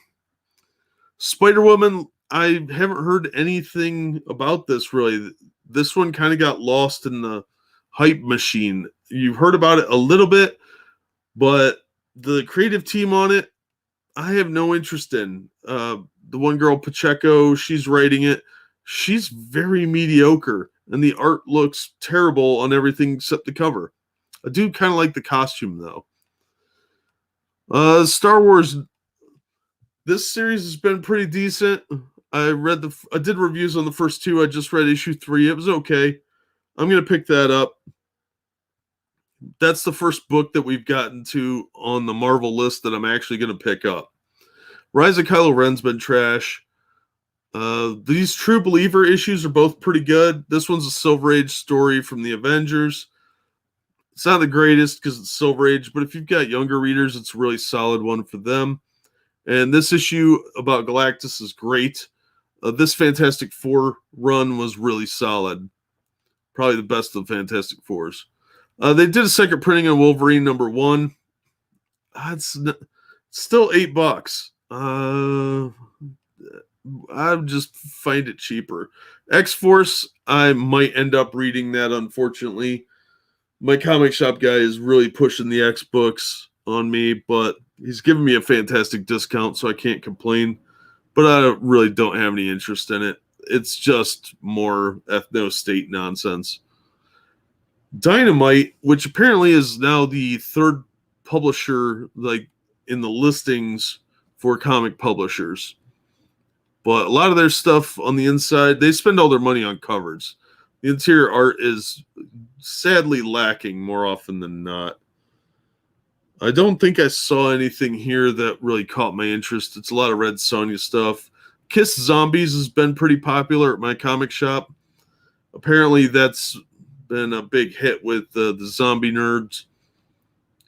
Spider-Woman, I haven't heard anything about this really. This one kind of got lost in the hype machine. You've heard about it a little bit, but the creative team on it, I have no interest in. The one girl, Pacheco, she's writing it. She's very mediocre, and the art looks terrible on everything except the cover. I do kind of like the costume, though. Star Wars. This series has been pretty decent. I did reviews on the first two. I just read issue 3. It was okay. I'm gonna pick that up. That's the first book that we've gotten to on the Marvel list that I'm actually gonna pick up. Rise of Kylo Ren's been trash. These True Believer issues are both pretty good. This one's a Silver Age story from the Avengers. It's not the greatest because it's Silver Age, but if you've got younger readers, it's a really solid one for them. And this issue about Galactus is great. This Fantastic Four run was really solid. Probably the best of the Fantastic Fours. They did a second printing on Wolverine #1. It's still $8. I just find it cheaper. X-Force, I might end up reading that, unfortunately. My comic shop guy is really pushing the X books on me, but he's giving me a fantastic discount, so I can't complain. But I really don't have any interest in it. It's just more ethno-state nonsense. Dynamite, which apparently is now the third publisher, like, in the listings for comic publishers. But a lot of their stuff on the inside, they spend all their money on covers. The interior art is sadly lacking more often than not. I don't think I saw anything here that really caught my interest. It's a lot of Red Sonja stuff. Kiss Zombies has been pretty popular at my comic shop. Apparently that's been a big hit with the zombie nerds.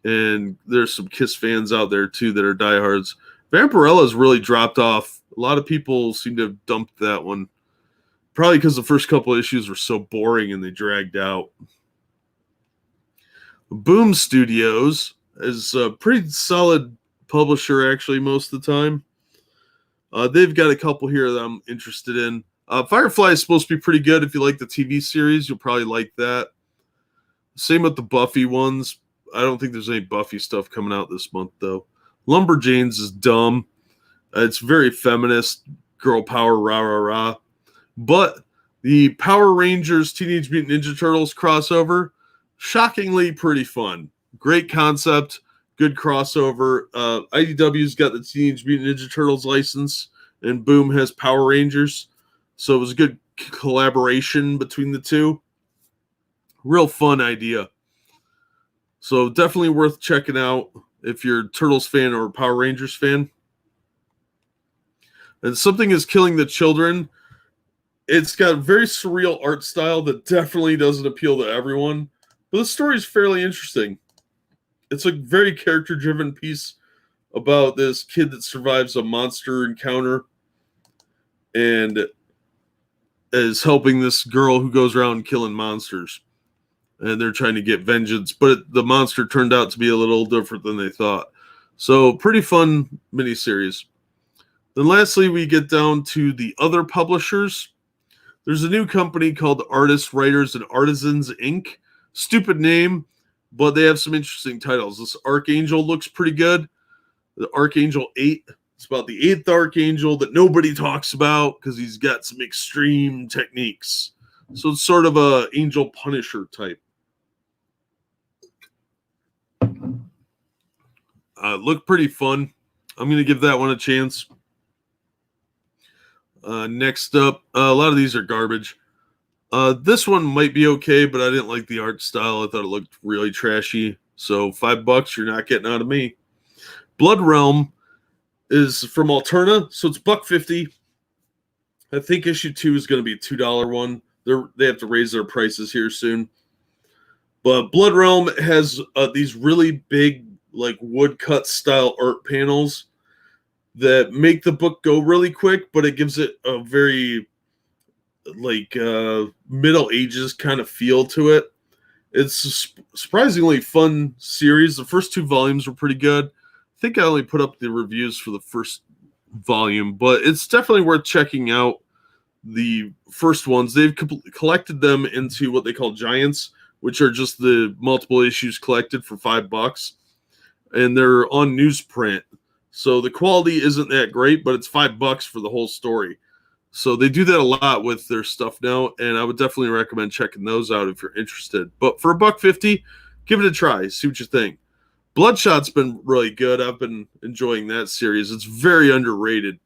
And there's some Kiss fans out there too that are diehards. Vampirella's really dropped off. A lot of people seem to have dumped that one. Probably because the first couple of issues were so boring and they dragged out. Boom Studios is a pretty solid publisher, actually, most of the time. They've got a couple here that I'm interested in. Firefly is supposed to be pretty good. If you like the TV series, you'll probably like that. Same with the Buffy ones. I don't think there's any Buffy stuff coming out this month, though. Lumberjanes is dumb. It's very feminist, girl power, rah, rah, rah. But the Power Rangers Teenage Mutant Ninja Turtles crossover, shockingly pretty fun. Great concept, good crossover. IDW's got the Teenage Mutant Ninja Turtles license, and Boom has Power Rangers. So it was a good collaboration between the two. Real fun idea. So definitely worth checking out if you're a Turtles fan or a Power Rangers fan. And Something is Killing the Children. It's got a very surreal art style that definitely doesn't appeal to everyone. But the story is fairly interesting. It's a very character-driven piece about this kid that survives a monster encounter and is helping this girl who goes around killing monsters. And they're trying to get vengeance, but the monster turned out to be a little different than they thought. So, pretty fun miniseries. Then lastly, we get down to the other publishers. There's a new company called Artists, Writers, and Artisans, Inc. Stupid name, but they have some interesting titles. This Archangel looks pretty good. The Archangel 8. It's about the 8th Archangel that nobody talks about because he's got some extreme techniques. So it's sort of a Angel Punisher type. Look pretty fun. I'm going to give that one a chance. Next up, a lot of these are garbage. This one might be okay, but I didn't like the art style. I thought it looked really trashy. So $5 you're not getting out of me. Blood Realm is from Alterna, so it's $1.50. I think issue 2 is going to be a $2 one. They have to raise their prices here soon. But Blood Realm has these really big, like woodcut style art panels that make the book go really quick, but it gives it a very like Middle Ages kind of feel to it. It's a surprisingly fun series. The first 2 volumes were pretty good. I think I only put up the reviews for the first volume, but it's definitely worth checking out the first ones. They've collected them into what they call Giants, which are just the multiple issues collected for $5. And they're on newsprint. So the quality isn't that great, but it's $5 for the whole story. So they do that a lot with their stuff now, and I would definitely recommend checking those out if you're interested. But for $1.50, give it a try. See what you think. Bloodshot's been really good. I've been enjoying that series. It's very underrated.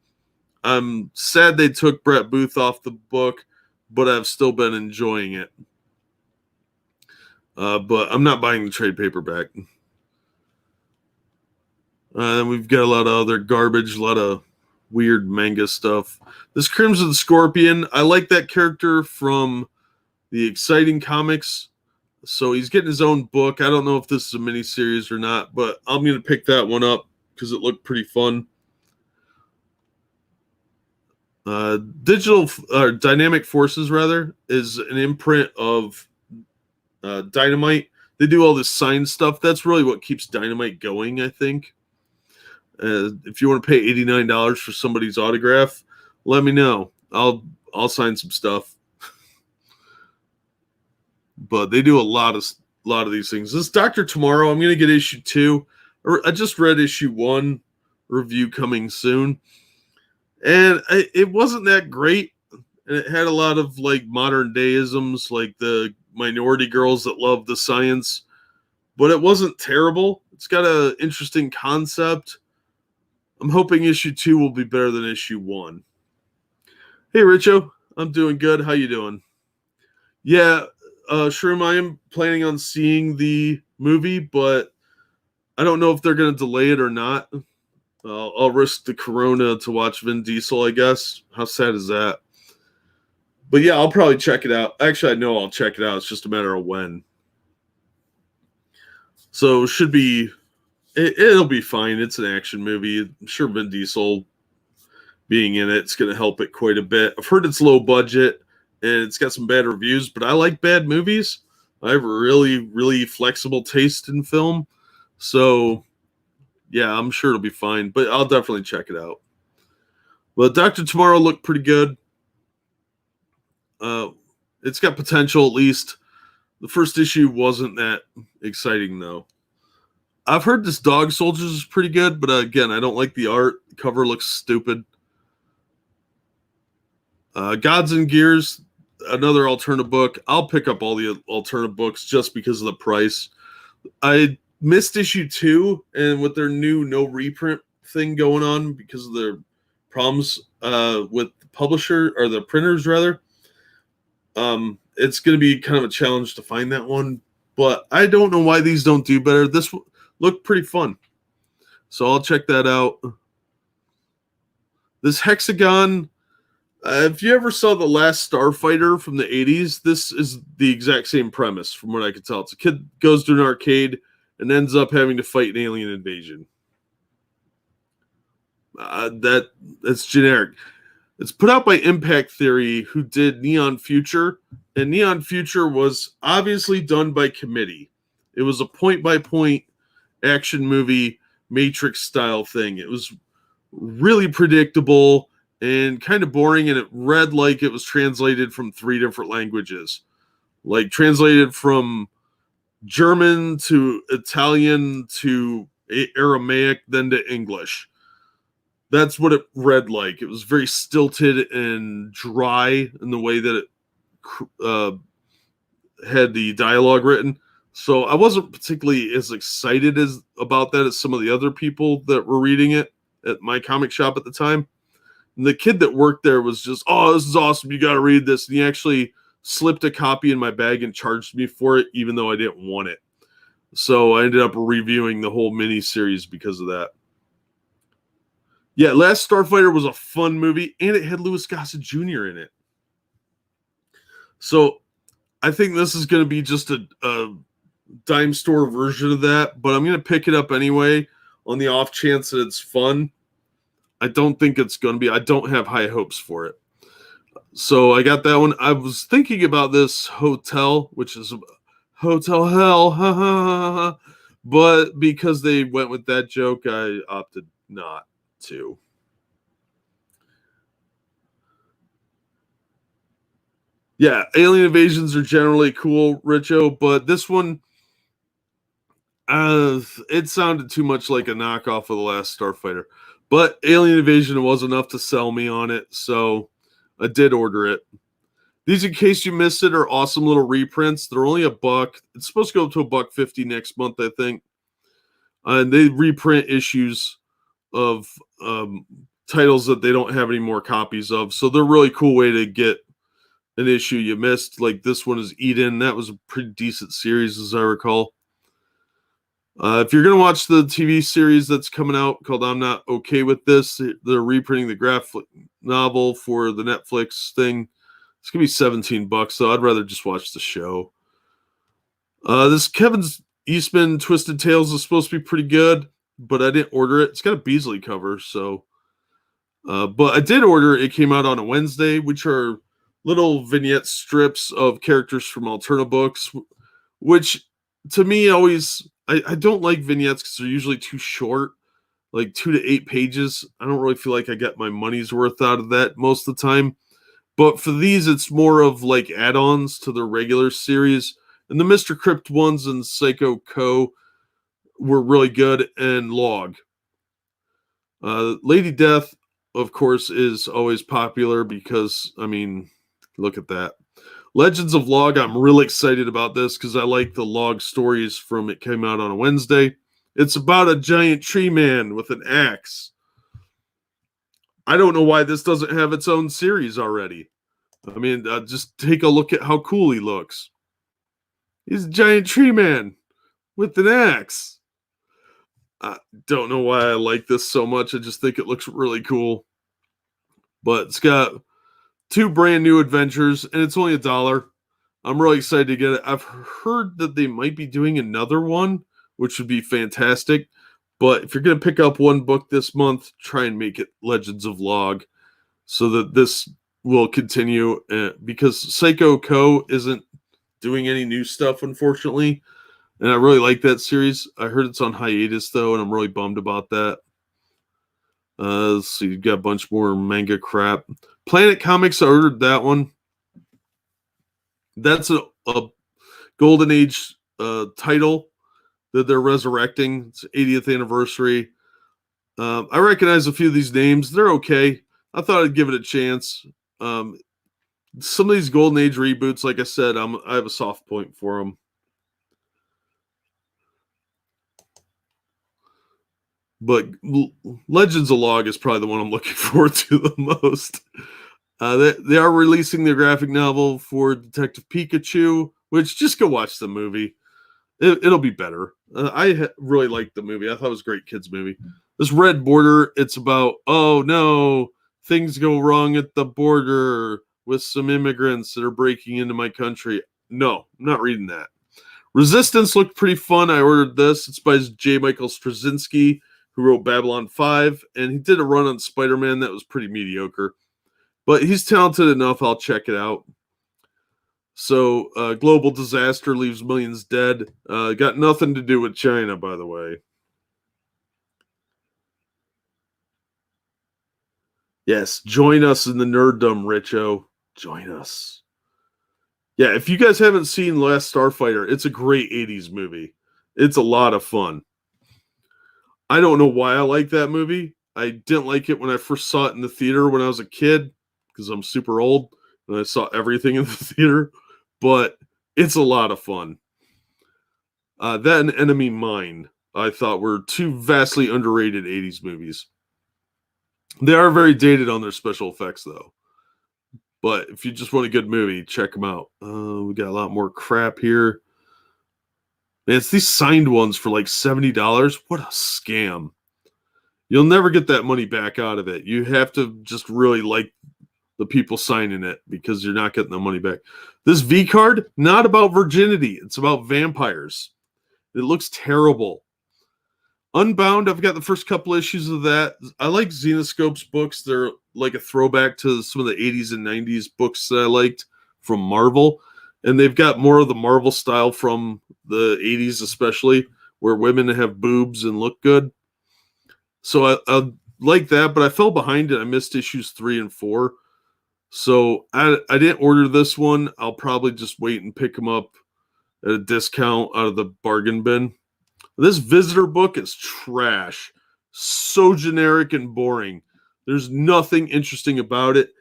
I'm sad they took Brett Booth off the book, but I've still been enjoying it. But I'm not buying the trade paperback. Then we've got a lot of other garbage, a lot of weird manga stuff. This Crimson Scorpion, I like that character from the Exciting Comics. So he's getting his own book. I don't know if this is a miniseries or not, but I'm going to pick that one up because it looked pretty fun. Dynamic Forces, rather, is an imprint of Dynamite. They do all this sign stuff. That's really what keeps Dynamite going, I think. If you want to pay $89 for somebody's autograph, let me know. I'll sign some stuff. But they do a lot of these things. This Dr. Tomorrow, I'm going to get issue 2. I just read issue 1, review coming soon. And it wasn't that great. And it had a lot of like modern deisms, like the minority girls that love the science. But it wasn't terrible. It's got an interesting concept. I'm hoping issue 2 will be better than issue 1. Hey, Richo. I'm doing good. How you doing? Yeah, Shroom, I am planning on seeing the movie, but I don't know if they're going to delay it or not. I'll risk the corona to watch Vin Diesel, I guess. How sad is that? But yeah, I'll probably check it out. Actually, I know I'll check it out. It's just a matter of when. So it'll be fine. It's an action movie. I'm sure Vin Diesel being in it's going to help it quite a bit. I've heard it's low budget and it's got some bad reviews, but I like bad movies. I have a really, really flexible taste in film. So yeah, I'm sure it'll be fine, but I'll definitely check it out. But Dr. Tomorrow looked pretty good. It's got potential, at least. The first issue wasn't that exciting, though. I've heard this Dog Soldiers is pretty good, but again, I don't like the art. The cover looks stupid. Gods and Gears, another alternative book. I'll pick up all the alternative books just because of the price. I missed issue 2, and with their new no reprint thing going on because of their problems with the publisher, or the printers rather, it's going to be kind of a challenge to find that one. But I don't know why these don't do better. This looked pretty fun, so I'll check that out. This Hexagon, if you ever saw The Last Starfighter from the 80s, this is the exact same premise from what I could tell. It's a kid goes to an arcade and ends up having to fight an alien invasion. That's generic. It's put out by Impact Theory, who did Neon Future, and Neon Future was obviously done by committee. It was a point-by-point action movie, Matrix-style thing. It was really predictable and kind of boring, and it read like it was translated from 3 different languages. Like, translated from German to Italian to Aramaic, then to English. That's what it read like. It was very stilted and dry in the way that it had the dialogue written. So I wasn't particularly as excited about that as some of the other people that were reading it at my comic shop at the time. And the kid that worked there was just, "Oh, this is awesome. You got to read this." And he actually slipped a copy in my bag and charged me for it, even though I didn't want it. So I ended up reviewing the whole mini-series because of that. Yeah, Last Starfighter was a fun movie, and it had Louis Gossett Jr. in it. So I think this is going to be just a dime store version of that, but I'm going to pick it up anyway on the off chance that it's fun. I don't think it's going to be. I don't have high hopes for it. So I got that one. I was thinking about this Hotel, which is Hotel Hell, but because they went with that joke, I opted not to. Yeah, alien invasions are generally cool, Richo, but this one, It sounded too much like a knockoff of The Last Starfighter. But Alien Invasion was enough to sell me on it, so I did order it. These, in case you missed it, are awesome little reprints. They're only $1. It's supposed to go up to $1.50 next month, I think. And they reprint issues of titles that they don't have any more copies of. So they're a really cool way to get an issue you missed. Like this one is Eden. That was a pretty decent series, as I recall. If you're going to watch the TV series that's coming out called I'm Not Okay With This, they're reprinting the graphic novel for the Netflix thing. It's going to be $17, so I'd rather just watch the show. This Kevin Eastman Twisted Tales is supposed to be pretty good, but I didn't order it. It's got a Beasley cover, so... but I did order it. It came out on a Wednesday, which are little vignette strips of characters from Alterna books, which to me always... I don't like vignettes because they're usually too short, like 2 to 8 pages. I don't really feel like I get my money's worth out of that most of the time. But for these, it's more of like add-ons to the regular series. And the Mr. Crypt ones and Psycho Co. were really good, and Log. Lady Death, of course, is always popular because, I mean, look at that. Legends of Log, I'm really excited about this because I like the Log stories from it came out on a Wednesday. It's about a giant tree man with an axe. I don't know why this doesn't have its own series already. I mean, just take a look at how cool he looks. He's a giant tree man with an axe. I don't know why I like this so much. I just think it looks really cool. But it's got 2 brand new adventures, and it's only $1. I'm really excited to get it. I've heard that they might be doing another one, which would be fantastic. But if you're going to pick up one book this month, try and make it Legends of Log so that this will continue. Because Psycho Co. isn't doing any new stuff, unfortunately. And I really like that series. I heard it's on hiatus, though, and I'm really bummed about that. Let's see, you've got a bunch more manga crap. Planet Comics, I ordered that one. That's a Golden Age title that they're resurrecting. It's 80th anniversary. I recognize a few of these names. They're okay. I thought I'd give it a chance. Some of these Golden Age reboots, like I said, I have a soft point for them. But Legends of Log is probably the one I'm looking forward to the most. They are releasing their graphic novel for Detective Pikachu, which just go watch the movie. It'll be better. I really liked the movie. I thought it was a great kids movie. This Red Border, it's about, oh no, things go wrong at the border with some immigrants that are breaking into my country. No, I'm not reading that. Resistance looked pretty fun. I ordered this. It's by J. Michael Straczynski, who wrote Babylon 5, and he did a run on Spider-Man that was pretty mediocre. But he's talented enough, I'll check it out. So, global disaster leaves millions dead. Got nothing to do with China, by the way. Yes, join us in the nerddom, Richo. Join us. Yeah, if you guys haven't seen Last Starfighter, it's a great 80s movie. It's a lot of fun. I don't know why I like that movie. I didn't like it when I first saw it in the theater when I was a kid, because I'm super old, and I saw everything in the theater. But it's a lot of fun. That and Enemy Mine, I thought were 2 vastly underrated 80s movies. They are very dated on their special effects, though. But if you just want a good movie, check them out. We got a lot more crap here. Man, it's these signed ones for like $70. What a scam. You'll never get that money back out of it. You have to just really like the people signing it because you're not getting the money back. This V card, not about virginity. It's about vampires. It looks terrible. Unbound, I've got the first couple issues of that. I like Xenoscope's books. They're like a throwback to some of the 80s and 90s books that I liked from Marvel. And they've got more of the Marvel style from the 80s especially, where women have boobs and look good. So I like that, but I fell behind it. I missed issues 3 and 4. So I didn't order this one. I'll probably just wait and pick them up at a discount out of the bargain bin. This Visitor book is trash. So generic and boring. There's nothing interesting about it.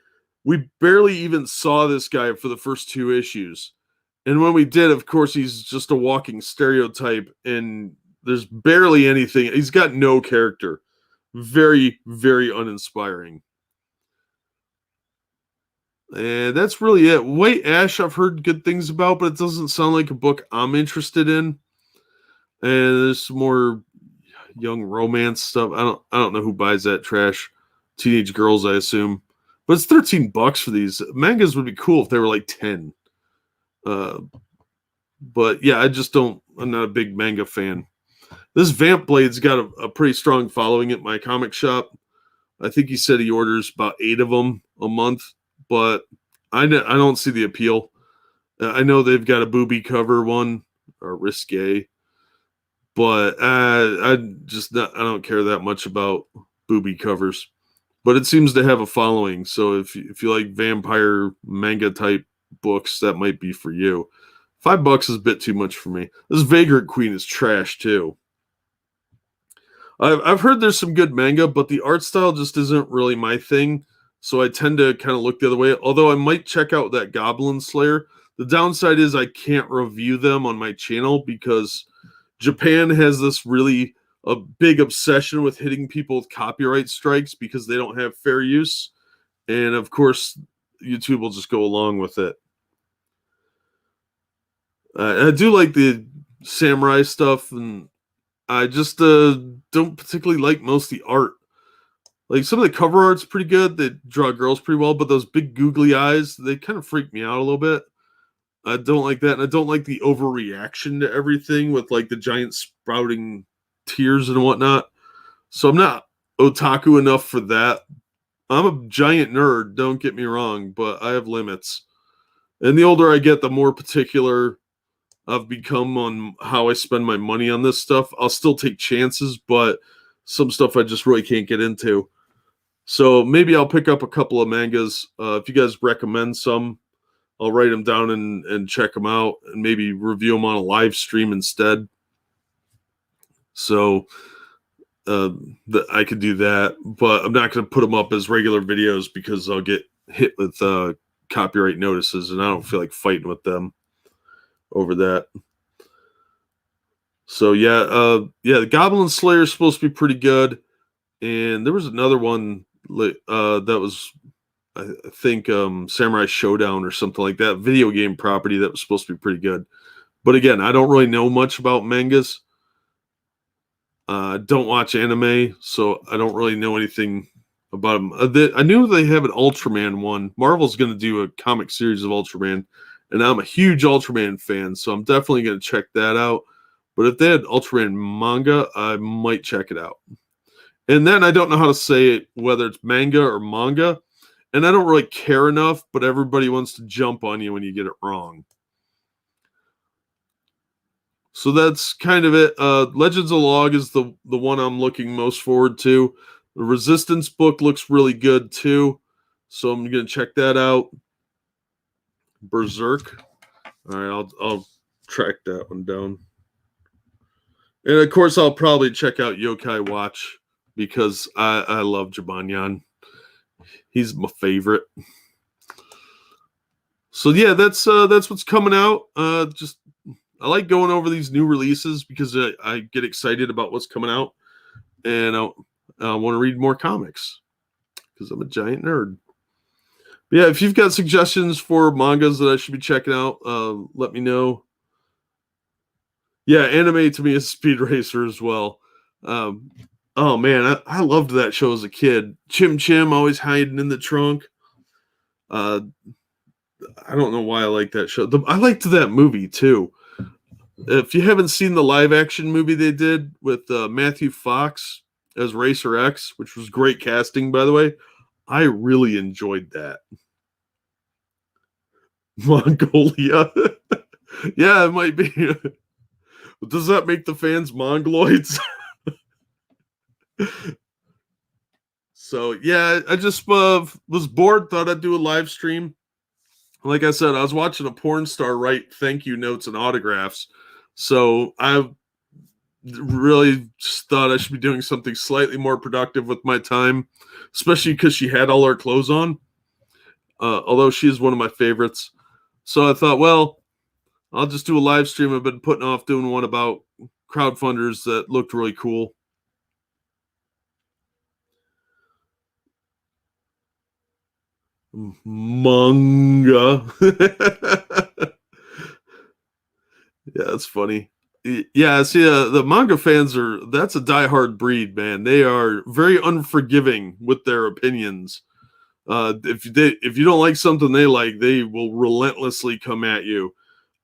We barely even saw this guy for the first 2 issues. And when we did, of course, he's just a walking stereotype, and there's barely anything. He's got no character. Very, very uninspiring. And that's really it. White Ash, I've heard good things about, but it doesn't sound like a book I'm interested in. And there's some more young romance stuff. I don't know who buys that trash. Teenage girls, I assume. But it's $13 for these. Mangas would be cool if they were like 10. But yeah, I'm not a big manga fan. This Vamp Blade's got a pretty strong following at my comic shop. I think he said he orders about 8 of them a month, but I don't see the appeal. I know they've got a booby cover one, or risque, but I don't care that much about booby covers. But it seems to have a following, so if you like vampire manga type books, that might be for you. $5 is a bit too much for me. This Vagrant Queen is trash too. I've heard there's some good manga, but the art style just isn't really my thing, so I tend to kind of look the other way. Although I might check out that Goblin Slayer. The downside is I can't review them on my channel because Japan has this really a big obsession with hitting people with copyright strikes because they don't have fair use. And of course, YouTube will just go along with it. I do like the samurai stuff, and I just don't particularly like most of the art. Like, some of the cover art's pretty good. They draw girls pretty well, but those big googly eyes, they kind of freak me out a little bit. I don't like that, and I don't like the overreaction to everything with like the giant sprouting tears and whatnot. So I'm not otaku enough for that. I'm a giant nerd, don't get me wrong, but I have limits. And the older I get, the more particular I've become on how I spend my money on this stuff. I'll still take chances, but some stuff I just really can't get into. So maybe I'll pick up a couple of mangas. If you guys recommend some, I'll write them down and check them out and maybe review them on a live stream instead. So I could do that, but I'm not going to put them up as regular videos because I'll get hit with copyright notices, and I don't feel like fighting with them over that. So yeah, the Goblin Slayer is supposed to be pretty good, and there was another one that was, I think, Samurai Showdown or something like that, video game property that was supposed to be pretty good. But again, I don't really know much about mangas. Don't watch anime, so I don't really know anything about them. I knew they have an Ultraman one. Marvel's going to do a comic series of Ultraman, and I'm a huge Ultraman fan, so I'm definitely going to check that out. But if they had Ultraman manga, I might check it out. And then I don't know how to say it, whether it's manga or manga, and I don't really care enough, but everybody wants to jump on you when you get it wrong. So that's kind of it. Legends of Log is the one I'm looking most forward to. The Resistance book looks really good too, so I'm going to check that out. Berserk. All right, I'll track that one down. And of course, I'll probably check out Yokai Watch because I love Jibanyan. He's my favorite. So yeah, that's what's coming out. I like going over these new releases because I get excited about what's coming out, and I want to read more comics because I'm a giant nerd. But yeah, if you've got suggestions for mangas that I should be checking out, let me know. Yeah, anime to me is Speed Racer as well. Oh man, I loved that show as a kid. Chim Chim always hiding in the trunk. I don't know why I like that show. I liked that movie too. If you haven't seen the live action movie they did with Matthew Fox as Racer X, which was great casting, by the way, I really enjoyed that. Mongolia. Yeah, it might be. Does that make the fans Mongoloids? So, yeah, I just was bored, thought I'd do a live stream. Like I said, I was watching a porn star write thank you notes and autographs. So really just thought I should be doing something slightly more productive with my time, especially because she had all her clothes on. Although she is one of my favorites. So I thought, well, I'll just do a live stream. I've been putting off doing one about crowdfunders that looked really cool. Manga. Yeah, that's funny. Yeah, see, the manga fans that's a diehard breed, man. They are very unforgiving with their opinions. If you don't like something they like, they will relentlessly come at you.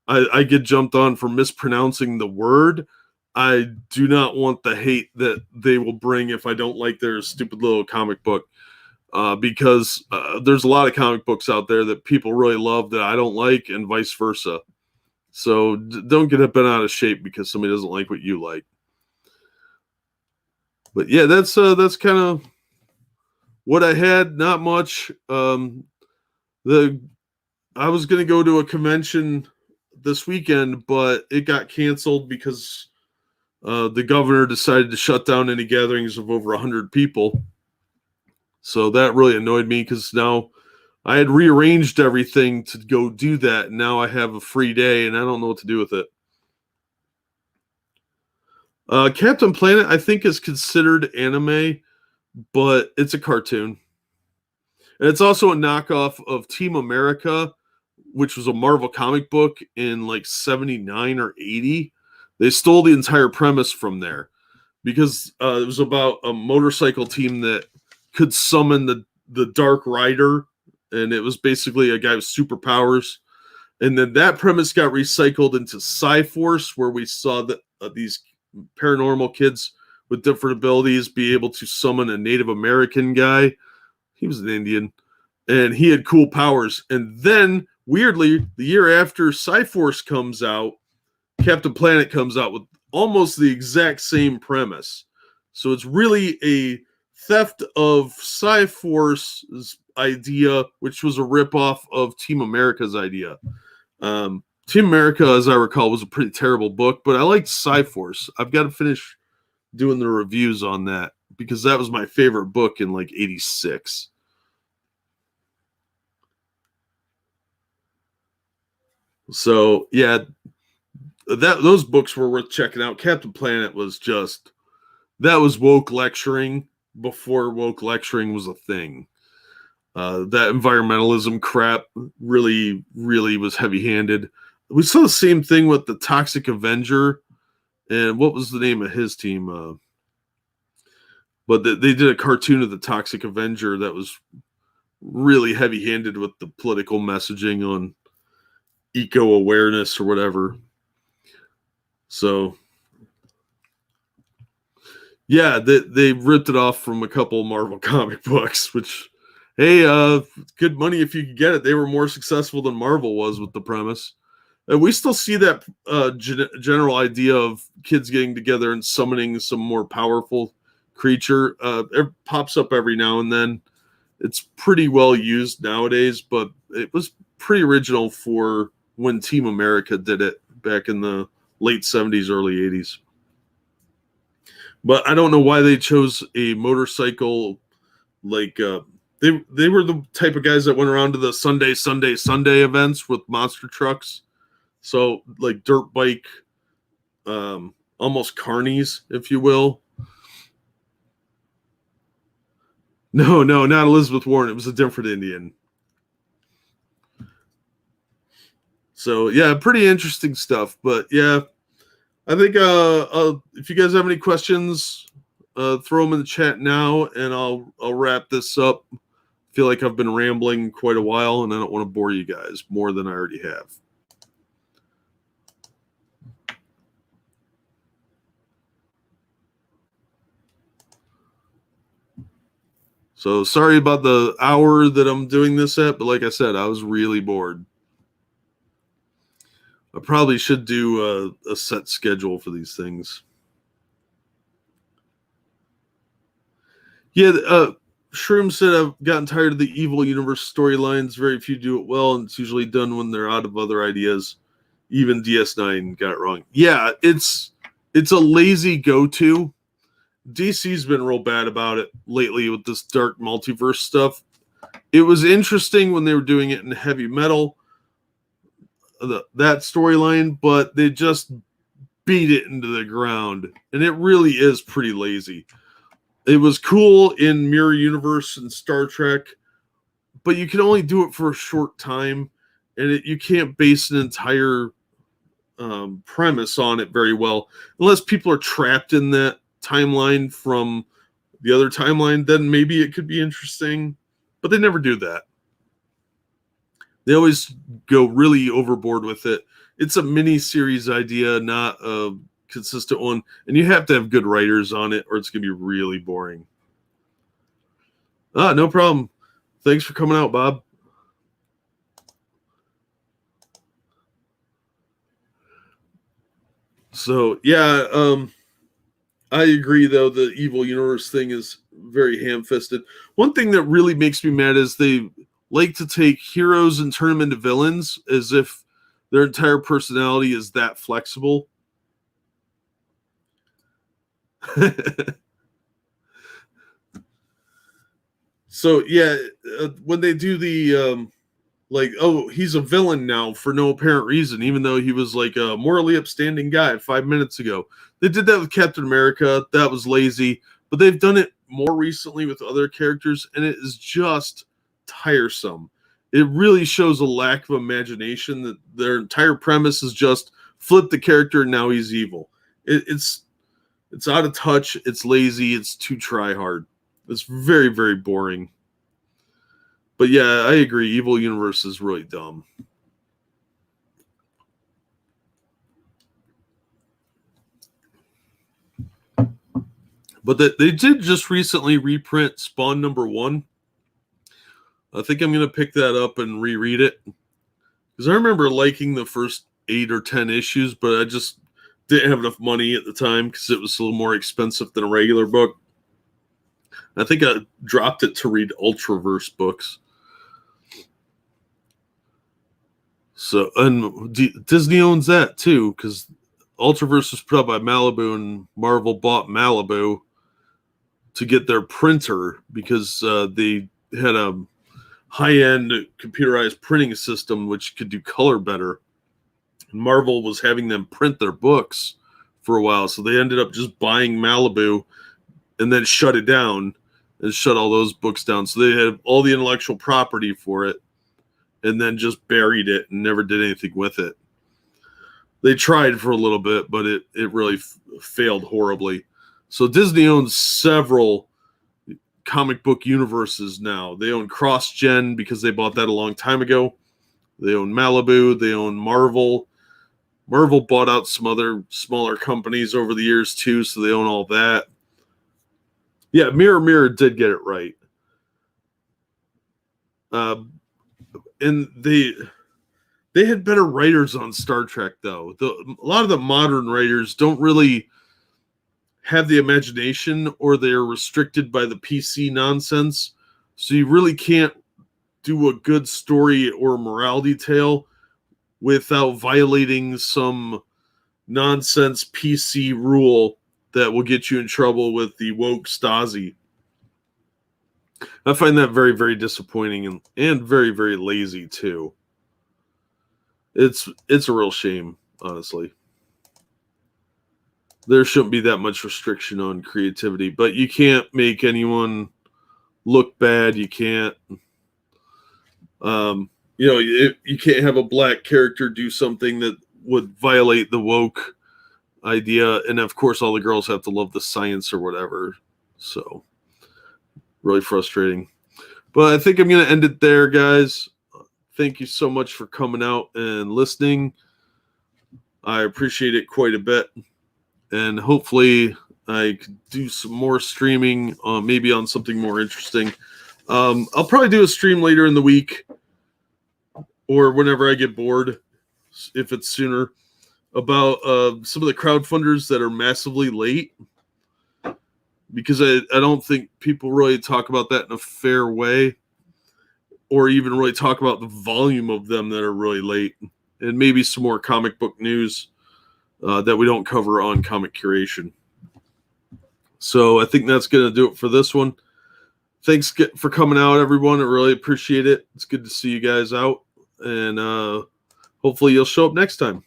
I get jumped on for mispronouncing the word. I do not want the hate that they will bring if I don't like their stupid little comic book. Because there's a lot of comic books out there that people really love that I don't like, and vice versa. So don't get bent out of shape because somebody doesn't like what you like. But yeah, that's kind of what I had. Not much. I was gonna go to a convention this weekend, but it got canceled because the governor decided to shut down any gatherings of over 100 people. So that really annoyed me because now I had rearranged everything to go do that. And now I have a free day and I don't know what to do with it. Captain Planet, I think, is considered anime, but it's a cartoon. And it's also a knockoff of Team America, which was a Marvel comic book in like 79 or 80. They stole the entire premise from there because it was about a motorcycle team that could summon the Dark Rider, and it was basically a guy with superpowers. And then that premise got recycled into Sci-Force, where we saw that these paranormal kids with different abilities be able to summon a Native American guy. He was an Indian, and he had cool powers. And then, weirdly, the year after Sci-Force comes out, Captain Planet comes out with almost the exact same premise. So it's really a theft of Sci-Force's idea, which was a ripoff of Team America's idea. Team America, as I recall, was a pretty terrible book, but I liked Sci-Force. I've got to finish doing the reviews on that because that was my favorite book in like 86. So yeah, those books were worth checking out. Captain Planet was that was woke lecturing before woke lecturing was a thing. That environmentalism crap really, really was heavy-handed. We saw the same thing with the Toxic Avenger, and what was the name of his team? But they did a cartoon of the Toxic Avenger that was really heavy-handed with the political messaging on eco-awareness or whatever. So, yeah, they ripped it off from a couple Marvel comic books, which, hey, good money if you could get it. They were more successful than Marvel was with the premise. We still see that general idea of kids getting together and summoning some more powerful creature. It pops up every now and then. It's pretty well used nowadays, but it was pretty original for when Team America did it back in the late 70s, early 80s. But I don't know why they chose a motorcycle. Like they were the type of guys that went around to the Sunday events with monster trucks. So like dirt bike, almost carnies, if you will. No, not Elizabeth Warren. It was a different Indian. So yeah, pretty interesting stuff. But yeah, I think if you guys have any questions, throw them in the chat now, and I'll wrap this up. I feel like I've been rambling quite a while, and I don't want to bore you guys more than I already have. So sorry about the hour that I'm doing this at, but like I said, I was really bored. I probably should do a set schedule for these things. Yeah, Shroom said I've gotten tired of the evil universe storylines. Very few do it well, and it's usually done when they're out of other ideas. Even DS9 got it wrong. Yeah, it's it's a lazy go-to. DC's been real bad about it lately with this dark multiverse stuff. It was interesting when they were doing it in heavy metal, that storyline, but they just beat it into the ground, and it really is pretty lazy. It was cool in Mirror Universe and Star Trek, but you can only do it for a short time, and you can't base an entire premise on it very well. Unless people are trapped in that timeline from the other timeline, then maybe it could be interesting, but they never do that. They always go really overboard with it. It's a mini-series idea, not a consistent one, and you have to have good writers on it or it's going to be really boring. No problem. Thanks for coming out, Bob. So, yeah, I agree, though, the evil universe thing is very ham-fisted. One thing that really makes me mad is they like to take heroes and turn them into villains as if their entire personality is that flexible. So, yeah, when they do the, like, oh, he's a villain now for no apparent reason, even though he was like a morally upstanding guy 5 minutes ago. They did that with Captain America. That was lazy. But they've done it more recently with other characters, and it is just tiresome. It really shows a lack of imagination that their entire premise is just flip the character and now he's evil. It's out of touch. It's lazy. It's too try hard. It's very, very boring. But yeah, I agree. Evil Universe is really dumb. But they did just recently reprint Spawn #1. I think I'm going to pick that up and reread it. Because I remember liking the first 8 or 10 issues, but I just didn't have enough money at the time because it was a little more expensive than a regular book. I think I dropped it to read Ultraverse books. So, and Disney owns that too, because Ultraverse was put out by Malibu, and Marvel bought Malibu to get their printer because they had a high-end computerized printing system which could do color better. And Marvel was having them print their books for a while, so they ended up just buying Malibu and then shut it down and shut all those books down. So they had all the intellectual property for it and then just buried it and never did anything with it. They tried for a little bit, but it really failed horribly. So Disney owns several comic book universes now. They own CrossGen because they bought that a long time ago. They own Malibu. They own Marvel. Marvel bought out some other smaller companies over the years too, so they own all that. Yeah, Mirror did get it right. And they had better writers on Star Trek, though. A lot of the modern writers don't really have the imagination, or they're restricted by the PC nonsense. So you really can't do a good story or morality tale without violating some nonsense PC rule that will get you in trouble with the woke Stasi. I find that very, very disappointing and very, very lazy too. It's a real shame, honestly. There shouldn't be that much restriction on creativity, but you can't make anyone look bad. You can't, you can't have a black character do something that would violate the woke idea. And of course, all the girls have to love the science or whatever. So, really frustrating. But I think I'm going to end it there, guys. Thank you so much for coming out and listening. I appreciate it quite a bit. And hopefully I could do some more streaming, maybe on something more interesting. I'll probably do a stream later in the week or whenever I get bored, if it's sooner, about some of the crowdfunders that are massively late. Because I don't think people really talk about that in a fair way, or even really talk about the volume of them that are really late, and maybe some more comic book news. that we don't cover on Comic Curation. So I think that's going to do it for this one. Thanks for coming out, everyone. I really appreciate it. It's good to see you guys out. And hopefully you'll show up next time.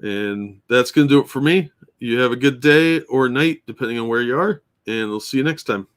And that's going to do it for me. You have a good day or night, depending on where you are. And we'll see you next time.